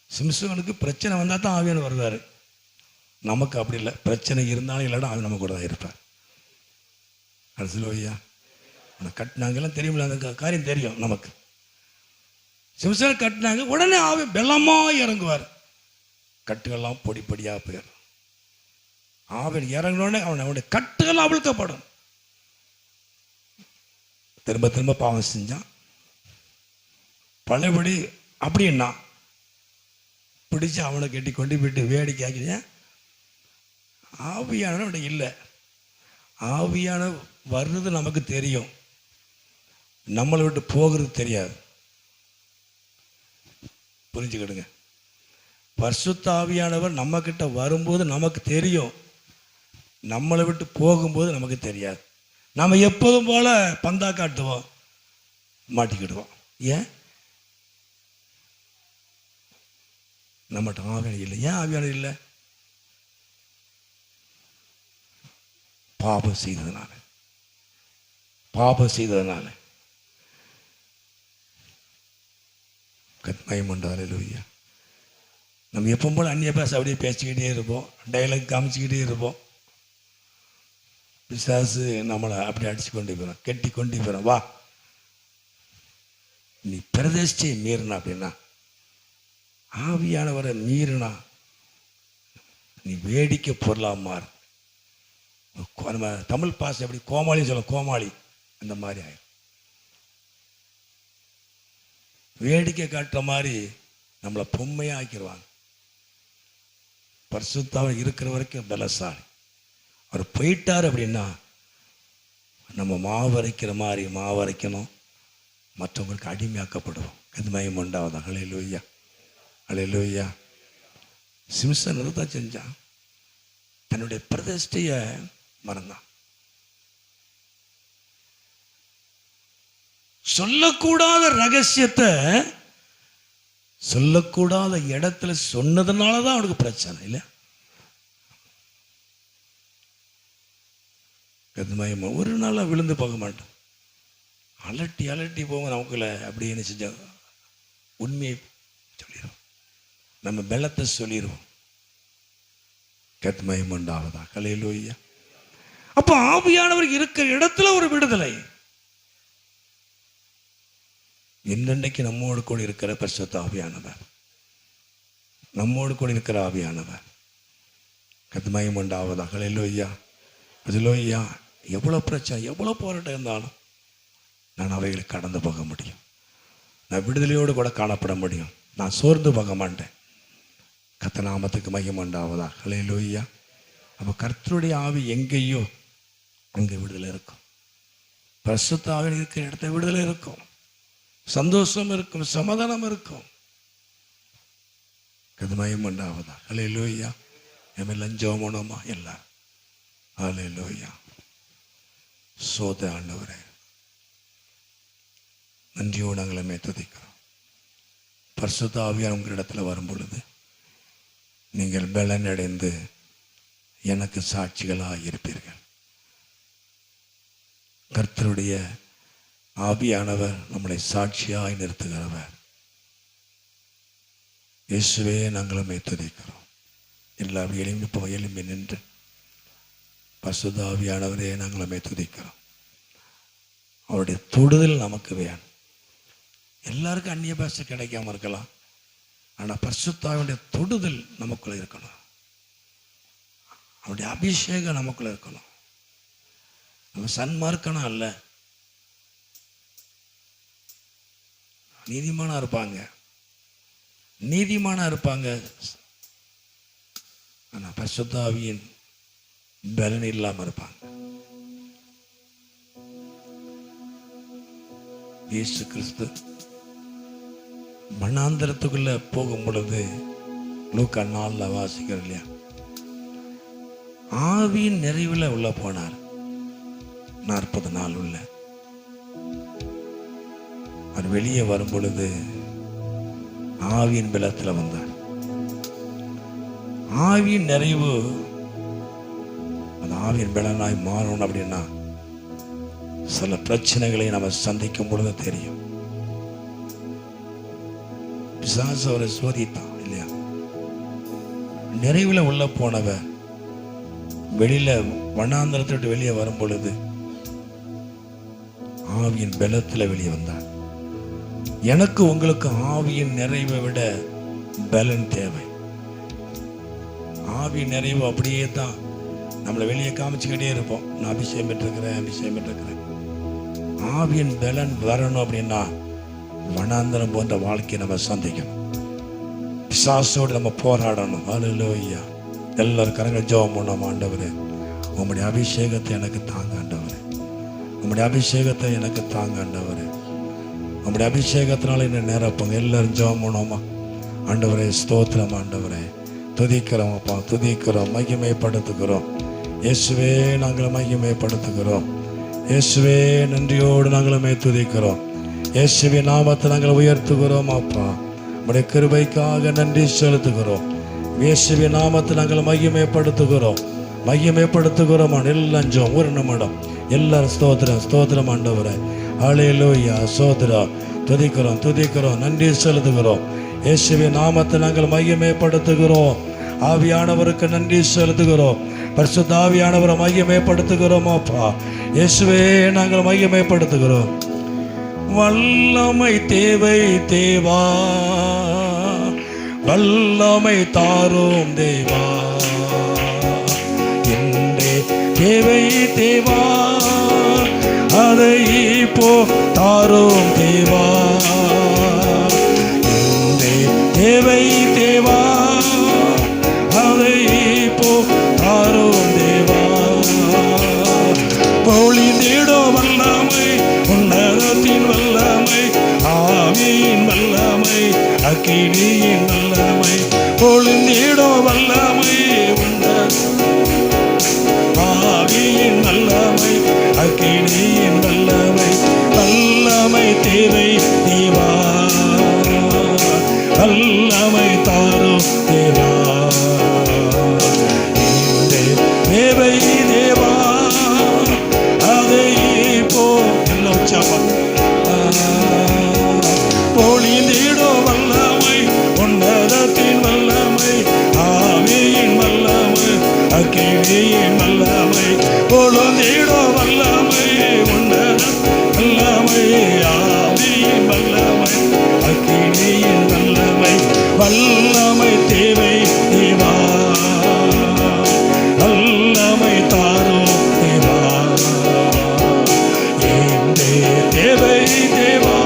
சிம்சோனுக்கு பிரச்சனை வந்தால் தான் ஆவியானவர் வருவார். நமக்கு அப்படி இல்லை. பிரச்சனை இருந்தாலும் இல்லைன்னா ஆவி நம்ம கூட தான் இருப்பார். அது சொல்லுவையா, ஆனால் கட்டினாங்கெல்லாம் தெரியுமில்ல, அந்த காரியம் தெரியும் நமக்கு. சிம்சோன் கட்டினாங்க, உடனே ஆவி பலமாக இறங்குவார். கட்டுகள்லாம் பொடி பொடியாக போயிடும். ஆவின் இறங்கினோடனே அவனுடைய கட்டுகள் அவிழ்க்கப்படும். திரும்ப திரும்ப பாவம் செஞ்சான். பழையபடி அப்படின்னா பிடிச்சு அவனை கட்டி கொண்டு போயிட்டு வேடிக்கை ஆக்கிட்டேன். ஆவியான இல்லை. ஆவியான வர்றது நமக்கு தெரியும், நம்மளை விட்டு போகிறது தெரியாது. புரிஞ்சுக்கிடுங்க. பரிசுத்த ஆவியானவர் நம்ம கிட்ட வரும்போது நமக்கு தெரியும், நம்மளை விட்டு போகும்போது நமக்கு தெரியாது. நம்ம எப்போதும் போல பந்தா காட்டுவோம், மாட்டிக்கிடுவோம். ஏன்? நம்மகிட்ட ஆவியான இல்லை. ஏன் ஆவியான இல்லை? பாபம் செய்ததுனால. பாபம் செய்ததுனால. கத்மயம் உண்டாலே லூயா. நம்ம எப்போ போல் அந்நிய பாஷை அப்படியே பேசிக்கிட்டே இருப்போம், டைலாக் காமிச்சிக்கிட்டே இருப்போம். பிசாசு நம்மளை அப்படி அடிச்சு கொண்டு போயிடும், கெட்டி கொண்டு போயிடும். வா, நீ பிரதிஷ்டையை மீறினா அப்படின்னா, ஆவியானவரை மீறினா நீ வேடிக்கை பொருளாக மாறு. நம்ம தமிழ் பாஷை எப்படி கோமாளி சொல்ல, கோமாளி அந்த மாதிரி ஆயிடும். வேடிக்கை காட்டுற மாதிரி நம்மளை பொம்மையாக ஆக்கிடுவாங்க. பரிசுத்தாவை இருக்கிற வரைக்கும் பலசாலி. அவர் போயிட்டார் அப்படின்னா நம்ம மாவரைக்கிற மாதிரி மாவரைக்கணும், மற்றவங்களுக்கு அடிமையாக்கப்படுவோம். கதுமயம் உண்டாவதா? ஹல்லேலூயா, ஹல்லேலூயா. சிம்சன் தான் செஞ்சான், தன்னுடைய பிரதிஷ்டையை மறந்தான். சொல்லக்கூடாத ரகசியத்தை சொல்லக்கூடாத இடத்துல சொன்னதுனால தான் அவனுக்கு பிரச்சனை இல்லை. கதுமயம் ஒரு நாளாக விழுந்து போக மாட்டோம், அலட்டி அலட்டி போவோம். நமக்குள்ள அப்படி என்ன செஞ்ச உண்மையை சொல்லிடுவோம், நம்ம பலத்தை சொல்லிடுவோம். கத்மயம் உண்டாவதா? ஹல்லேலூயா. அப்போ ஆவியானவர் இருக்கிற இடத்துல ஒரு விடுதலை. என்னென்னைக்கு நம்மோடு கூட இருக்கிற பரிசுத்த ஆவியானவர், நம்மோடு கூட இருக்கிற ஆவியானவர். கத்மயம் உண்டாவதா? ஹல்லேலூயா, ஹல்லேலூயா. எவ்வளோ பிரச்சனை, எவ்வளோ போராட்டம் இருந்தாலும் நான் அவைகளை கடந்து போக முடியும். நான் விடுதலையோடு கூட காணப்பட முடியும். நான் சோர்ந்து போக மாட்டேன். கர்த்தர் நாமத்துக்கு மகிமை உண்டாவதா? ஹல்லேலூயா. அப்போ கர்த்தருடைய ஆவி எங்கேயோ அங்கே விடுதலை இருக்கும். பரிசுத்த ஆவி இருக்கிற இடத்துல விடுதலை இருக்கும், சந்தோஷம் இருக்கும், சமாதானம் இருக்கும். கர்த்தர் உண்டாவதா? ஹல்லேலூயா. எல்லாம் ஜெபமோனோமா எல்லாம்? ஹல்லேலூயா. சோத ஆண்டவரே, நன்றியோடு நாங்களே துதிக்கிறோம். பரிசுத்த ஆவியார் உங்கள் இடத்துல வரும் பொழுது நீங்கள் பலனடைந்து எனக்கு சாட்சிகளாக இருப்பீர்கள். கர்த்தருடைய ஆவியானவர் நம்மளை சாட்சியாய் நிறுத்துகிறவர். இயேசுவே நாங்களும் துதிக்கிறோம். எல்லாரும் எழும்பி நின்று பரிசுத்த ஆவியானவரே நாங்களும் துதிக்கிறோம். அவருடைய தொடுதல் நமக்கு வேணும். எல்லாருக்கும் அந்நிய பாஷை கிடைக்காம இருக்கலாம், ஆனால் பரிசுத்தாவினுடைய தொடுதல் நமக்குள்ள இருக்கணும். அவருடைய அபிஷேகம் நமக்குள்ள இருக்கணும். நம்ம சன்மார்க்கணும் அல்ல, நீதிமானா இருப்பாங்க, நீதிமானா இருப்பாங்க. ஆனால் பரிசுத்தாவியின் பலன் இல்லாமல் இருப்பாங்க. இயேசு கிறிஸ்து மண்ணாந்தரத்துக்குள்ள போகும் பொழுது லூக்கா 4 வாசிக்கிறோம் இல்லையா, ஆவியின் நிறைவில் உள்ள போனார். 40 நாள் உள்ள அவர் வெளியே வரும் பொழுது ஆவியின் பலத்தில் வந்தார். ஆவியின் நிறைவு அந்த ஆவியின் பலனாய் மாறணும் அப்படின்னா சில பிரச்சனைகளை நம்ம சந்திக்கும் பொழுது தெரியும். பிசாசு அவரை சோதித்தான் இல்லையா, நிறைவில் உள்ள போனவர் வெளியில வண்ணாந்தரத்தை விட்டு வெளியே வரும் பொழுது ஆவியின் பலத்தில் வெளியே வந்தார். எனக்கு உங்களுக்கு ஆவியின் நிறைவை விட பலன் தேவை. ஆவியின் நிறைவு அப்படியே தான் நம்மளை வெளியே காமிச்சுக்கிட்டே இருப்போம். நான் அபிஷேகம் பெற்றிருக்கிறேன். ஆவியின் பலன் வரணும் அப்படின்னா வனாந்தரம் போன்ற வாழ்க்கையை நம்ம சந்திக்கணும். பிசாசோடு நம்ம போராடணும். ஹல்லேலூயா. எல்லாரும் கரங்கள் ஜெபம் பண்ணுவோம். ஆண்டவரே, உம்முடைய அபிஷேகத்தை எனக்கு தாங்க ஆண்டவரே, உம்முடைய அபிஷேகத்தை எனக்கு தாங்க ஆண்டவரே, உம்முடைய அபிஷேகத்தினால என்ன நிரப்புங்க. எல்லாரும் ஜெபம் பண்ணுவோமா? ஆண்டவரே ஸ்தோத்திரம் ஆண்டவரே, துதிக்கிறோம் அப்பா, துதிக்கிறோம், மகிமைப்படுத்துகிறோம். இயேசுவே நாங்கள் மகிமைப்படுத்துகிறோம். இயேசுவே நன்றியோடு நாங்களுமே துதிக்கிறோம். இயேசுவின் நாமத்தை நாங்கள் உயர்த்துகிறோம் அப்பா. உம்முடைய கிருபைக்காக நன்றி செலுத்துகிறோம். இயேசுவின் நாமத்தை நாங்கள் மகிமைப்படுத்துகிறோம். எல்லாம் ஜெபம் ஒரு நிமிடம் எல்லாரும் ஸ்தோத்திரம் ஆண்டவரே. ஹல்லேலூயா. ஸ்தோத்திரம். துதிக்கிறோம் நன்றி செலுத்துகிறோம். இயேசுவின் நாமத்தை நாங்கள் மையமேப்படுத்துகிறோம். ஆவியானவருக்கு நன்றி செலுத்துகிறோம். பரிசுத்த ஆவியானவரை மையமேப்படுத்துகிறோம். அப்பா இயேசுவே நாங்கள் மையமேப்படுத்துகிறோம். வல்லமை தேவை தேவா, வல்லமை தாரும் தேவா, இன்றே தேவை தேவா, அதை இப்போ தாரும் தேவா, இன்றே தேவை தேவா, அதை இப்போ தாரும் தேவா. பொழிந்திடும் வல்லமை, உன்னதத்தின் வல்லமை, ஆவியின் வல்லமை, அக்கினியின் வல்லமை, பொழிந்திடும் வல்லமை, ஆவியின் வல்லமை, அக்கினியின் வல்லமை, வல்லமை தேவை தேவா, வல்லமை தாரும் தேவா, தேவை தேவா, அதை போ எல்லாம் பொழிந்திடும் வல்லமை, உன்னதத்தின் வல்லமை, ஆவியின் வல்லமை, அக்கினியின் வல்லமை, பொழிந்திடும் வல்லமை, உன்னத வல்லமை, ஆவியின் வல்லமை, அக்கினியின் வல்லமை, வல்லமை தேவை தேவா, வல்லமை தாரும் தேவா, ஏந்தே தேவை தேவா,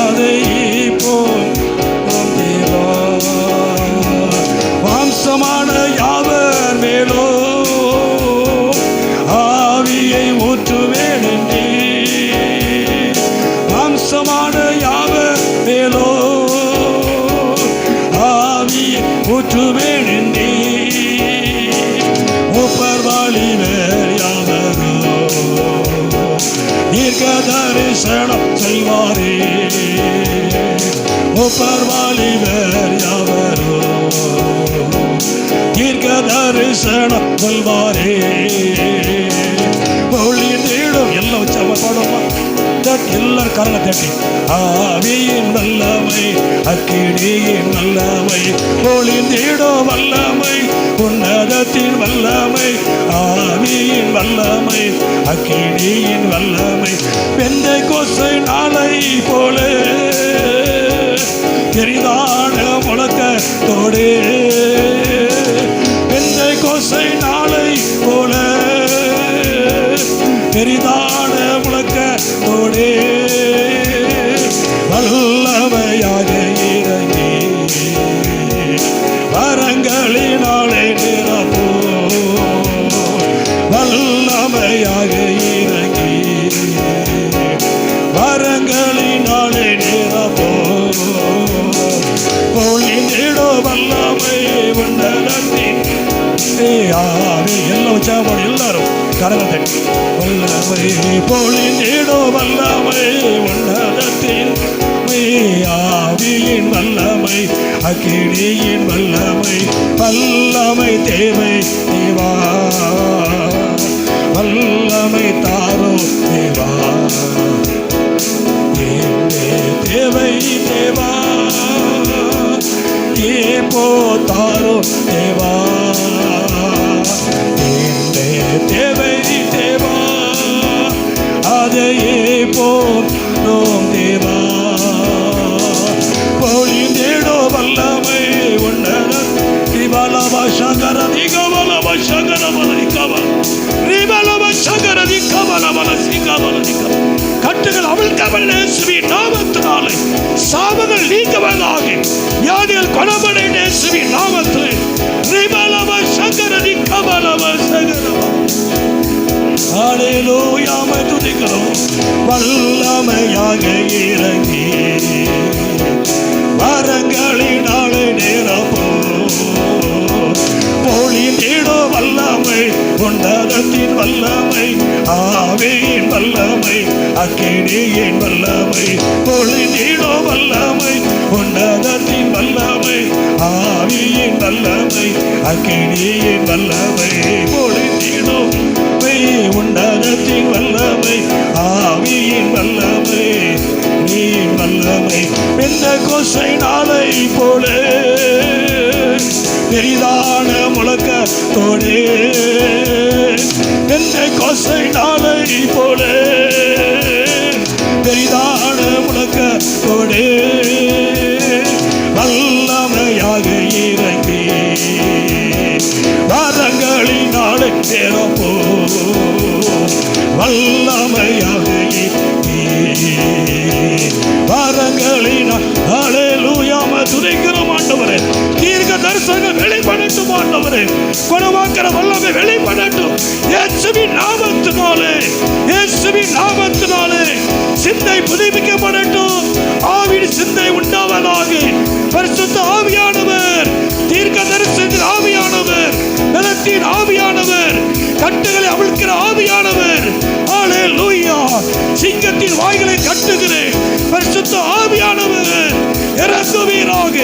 அதை போம் தேவா. வம்சமான யாவர் மேலோ ஆவியை ஊற்றுவேன் என்றே, வம்சமான யாவர் மேலோ ஆவியை ஊற்றுவேன் என்றே, முப்பர்வாளிவர் யாவரோ தீர்க்க தரிசனம் செய்வாரே, முப்பர்வாளிவர் யாவரோ தீர்க்க தரிசனம் சொல்வாரே, பொழிந்திடும் எல்லாம் வச்சு அவர் பாடுமா எல்லாரும் கரலை தட்டி, ஆவியின் வல்லமை, அக்கினியின் வல்லமை, பொழிந்திடும் வல்லமை, உன்னதத்தின் வல்லமை, ஆவியின் வல்லமை, அக்கினியின் வல்லமை, பெந்தைக்கோஸ்தை நாளை போல பெரிதான முழக்கத்தோடு, பெந்தைக்கோஸ்தை நாளை போல பெரிதான முழக்கத்தோடு, வல்லமையாக இறங்கி வரங்களினாலே நிரப்போ, வல்லமையாக இறங்கி வரங்களினாலே நிரப்போ, பொழிந்திடும் வல்லமை, உன்னதத்தின் ஆவி எல்லாம் வச்சாமல் எல்லாரும் கரலை தட்டி, வல்லமை பொழிந்திடும் வல்லமை, உன்னதத்தின் ஆவியின் வல்லமை, அக்கினியின் வல்லமை, வல்லமை தேவை தேவா, வல்லமை தாரோ தேவா, தேவை தேவா, ஏப்போ தாரோ தேவா, தேவை தேவா, அதையே போம் தேவா, பொழிந்திடும் வல்லமை, உன்னத திவலவ சங்கர திகவலவ சங்கர மலரிக்கவ ரிவலவ சங்கர திகவலவ சிங்கவல திகவ, கட்டுகள் அவிழ்க்கவல்ல இயேசுவின் நாமத்தினாலே, சாபங்கள் நீங்குவதாக, வியாதிகள் குணமடைந்த இயேசுவின் நாமத்திலே, ரிவலவ சங்கர திகவலவ சங்கர. ஹல்லேலூயா, துதிக்கிறோம். வல்லமையாக இறங்கி வரங்களினாலே நிரப்போ, பொழிந்திடும் வல்லமை, உன்னதத்தின் வல்லமை, ஆவியின் வல்லமை, அக்கினியின் வல்லமை, பொழிந்திடும் வல்லமை, உன்னதத்தின் வல்லமை, ஆவியின் வல்லமை, அக்கினியின் வல்லமை, பொழிந்திடும் உன்னதத்தின் வல்லமை, ஆவியின் வல்லமை, நீ வல்லமை, பெந்தகோஸ்தை கொசை நாளை போல பெரிதான முழக்கத்தோடு, என்னை கொசை நாளை போல பெரிதான முழக்கத்தோடு வல்லமையாக இறங்கி வாரங்களினாலே நிரப்போ, வல்லமையாக வாரங்களினால் ஹல்லேலூயா துதிக்கிறோம் ஆண்டவரே. தீர்க்க தரிசனம் வெளிப்படட்டும் ஆண்டவரே, குணமாக்கிற வல்லமை வெளிப்படட்டும் இயேசுவின் நாமத்தினாலே, இயேசுவின் நாமத்தினாலே. சிந்தை புதுப்பிக்கப்படட்டும், ஆவியின் சிந்தை உண்டாவதாக. பரிசுத்த ஆவியானவர், தீர்க்க தரிசனத்தின் ஆவியானவர், பலத்தின் ஆவியானவர், கட்டுகளை அவிழ்க்கிற ஆவியானவர், ஹல்லேலூயா. சிங்கத்தின் வாய்களை கட்டுகிறேன் பரிசுத்த ஆவியானவர் இறங்குவீராக.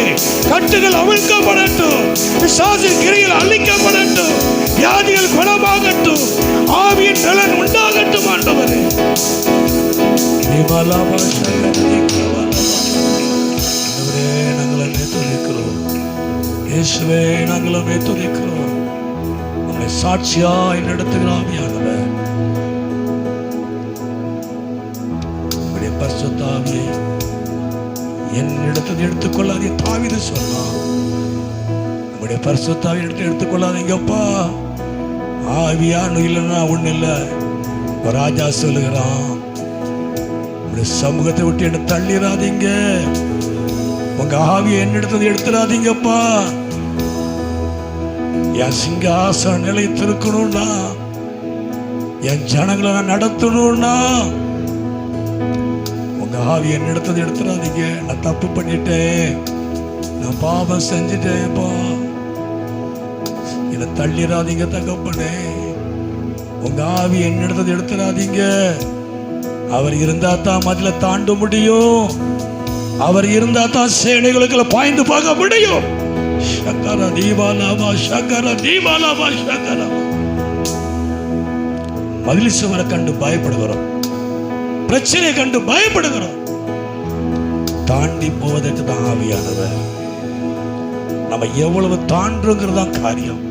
கட்டுகள் அவிழ்க்கப்படட்டும், பிசாசின் கிரியைகள் அழிக்கப்படட்டும், வியாதிகள் குணமாகட்டும், ஆவியின் பலன் உண்டாகட்டும் ஆண்டவரே. நாங்கள் துதிக்கிறோம் இயேசுவே, நாங்களுமே துதிக்கிறோம். உங்களை சாட்சியாய் நடத்துகிற ஆவியானவர், உங்களுடைய பரிசுத்த ஆவியை என்னிடத்தில் எடுத்துக்கொள்ளாதே. தாவீது சொன்னான், உங்களுடைய பரிசுத்த ஆவியை எடுத்துக்கொள்ளாதீங்கப்பா. ஆவியானு இல்லைன்னா ஒண்ணு இல்லை. ராஜா சொல்லுகிறான், உங்களுடைய சமூகத்தை விட்டு என்ன தள்ளிடாதீங்க, உங்க ஆவியை என்னிடத்தில் எடுத்துடாதீங்கப்பா. என் சிங்காசனம் நிலைத்திருக்கணும்னா, என் ஜனங்களை நான் நடத்தணும்னா, உங்க ஆவி என்னிடத்தில் எடுத்துடாதீங்க. நான் தப்பு பண்ணிட்டேன், நான் பாவம் செஞ்சுட்டேன்ப்பா, என்னை தள்ளிடாதீங்க தகப்பனே. உங்க ஆவி என்னிடத்தில் எடுத்துடாதீங்க. அவர் இருந்தா தான் மதில தாண்ட முடியும், அவர் இருந்தா தான் சேனைகளுக்குள்ள பாய்ந்து பார்க்க முடியும். சக்கர தீபாலாபா, சக்கர தீபாலாபா, சக்கர. மதில் சுவரை கண்டு பயப்படுகிறோம், பிரச்சனையை கண்டு பயப்படுகிறோம். தாண்டி போவதற்கு தான் ஆவியானவர். நம்ம எவ்வளவு தாண்டுங்கிறது தான் காரியம்.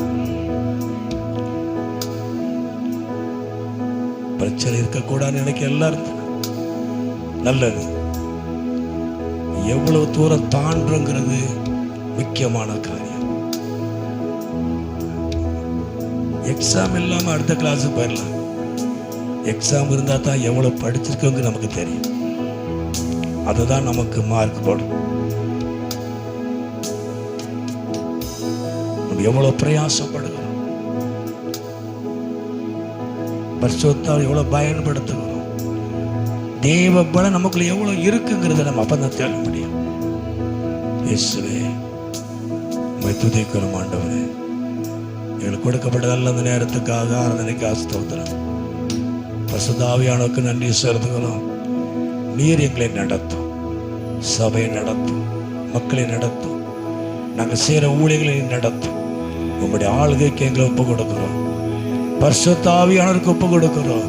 பிரச்சனை இருக்கக்கூடாதுன்னு எனக்கு எல்லாரும் நல்லது. எவ்வளவு தூரம் தாண்டுங்கிறது முக்கியமான காரியம். எக்ஸாம் இல்லாம அடுத்த கிளாஸ் போயிடலாம். எக்ஸாம் இருந்தா தான் எவ்வளவு படிச்சிருக்கோங்க நமக்கு தெரியும். அதுதான் நமக்கு மார்க் போடும். நம்ம எவ்வளவு பிரயாசப்படுகிறோம், பரிசுத்தால் எவ்வளவு பயன்படுத்துகிறோம், தேவ பலம் நமக்குள்ள எவ்வளவு இருக்குங்கிறத நம்ம அப்பதான் தேட முடியும். இயேசுவே, உம்மை துதிக்கிறோம் ஆண்டவரே. எங்களுக்கு கொடுக்கப்பட்டதல்ல அந்த நேரத்துக்காக ஆராதனைக்கு ஸ்தோத்திரம். பரிசுத்த ஆவியானவருக்கு நன்றி செலுத்துகிறோம். நீர் எங்களை நடத்தும், சபையை நடத்தும், மக்களை நடத்தும், நாங்கள் செய்கிற ஊழியர்களை நடத்தும். உங்களுடைய ஆளுகைக்கு எங்களை ஒப்பு கொடுக்கிறோம். பரிசுத்த ஆவியானவருக்கு ஒப்பு கொடுக்கிறோம்.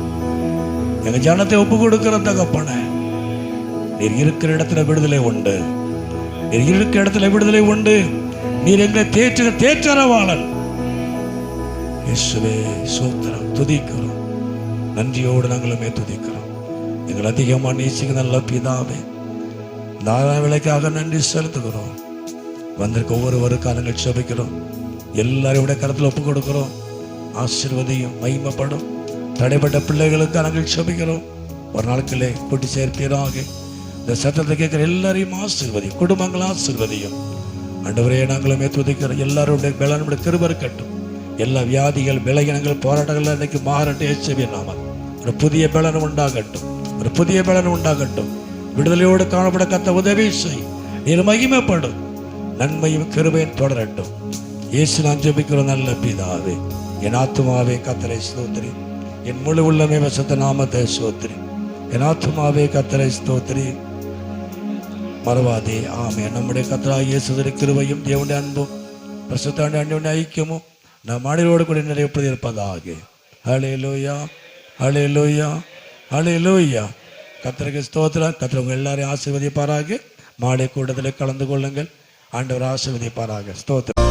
எங்க ஜனத்தை ஒப்பு கொடுக்கிற தகப்பனே, நீர் இருக்கிற இடத்துல விடுதலை உண்டு, நீர் இருக்கிற இடத்துல விடுதலை உண்டு. நீர் எங்களை தேற்றரவாளன். இயேசுவே ஸ்தோத்திரம், துதிக்கிறோம். நன்றியோடு நாங்களுமே துதிக்கிறோம். எங்கள் அதிகமாக நேசிக்க நல்ல பிதாவே, நாராயண விலைக்காக நன்றி செலுத்துகிறோம். வந்திருக்க ஒவ்வொருவருக்காக நாங்கள் செபிக்கிறோம். எல்லாரும் விட கருத்தில் ஒப்பு கொடுக்கிறோம். ஆசீர்வதியும் மகிமைப்படும். தடைப்பட்ட பிள்ளைகளுக்கு நாங்கள் செபிக்கிறோம். ஒரு நாட்களே கூட்டி சேர்ப்பீராக. இந்த சத்தத்தை கேட்கிற எல்லாரையும் ஆசீர்வதியும், குடும்பங்கள் ஆசீர்வதியும். ஆண்டவரே, நாங்களுமே துதிக்கிறோம். எல்லாருடைய பலனுடைய கிருபை இருக்கட்டும். எல்லா வியாதிகள், விலகினங்கள், போராட்டங்கள் இன்னைக்கு மாறட்டும். இயேசுவின் நாமத்தில் ஒரு புதிய பலன் உண்டாகட்டும், ஒரு புதிய பலன் உண்டாகட்டும். விடுதலையோடு காணப்பட கத்த உதவி செய். நீர் மகிமைப்படும். நன்மையும் கிருபையும் தொடரட்டும். இயேசு நான் ஜெபிக்கிறோம் நல்ல பிதாவே. என் ஆத்துமாவே கர்த்தரை ஸ்தோத்திரி, என் முழு உள்ளமே வசத்த நாமத்தை ஸ்தோத்திரி. என் ஆத்துமாவே கர்த்தரை ஸ்தோத்திரி, மறவாதே. ஆமென். நம்முடைய கர்த்தராகிய இயேசுவின் கிருபையும் தேவனுடைய அன்பும் பரிசுத்த ஆண்டவருடைய ஐக்கியமும் நம் அனைவரோடு கூட நிறைவேற்பது இருப்பதாக. ஹல்லேலூயா, ஹல்லேலூயா, ஹல்லேலூயா. கர்த்தருக்கு ஸ்தோத்திரம். கர்த்தர் உங்கள் எல்லாரையும் ஆசீர்வதிப்பாராக. மாலை கூட்டத்தில் கலந்து கொள்ளுங்கள். ஆண்டவர் ஆசீர்வதிப்பாராக. ஸ்தோத்திரம்.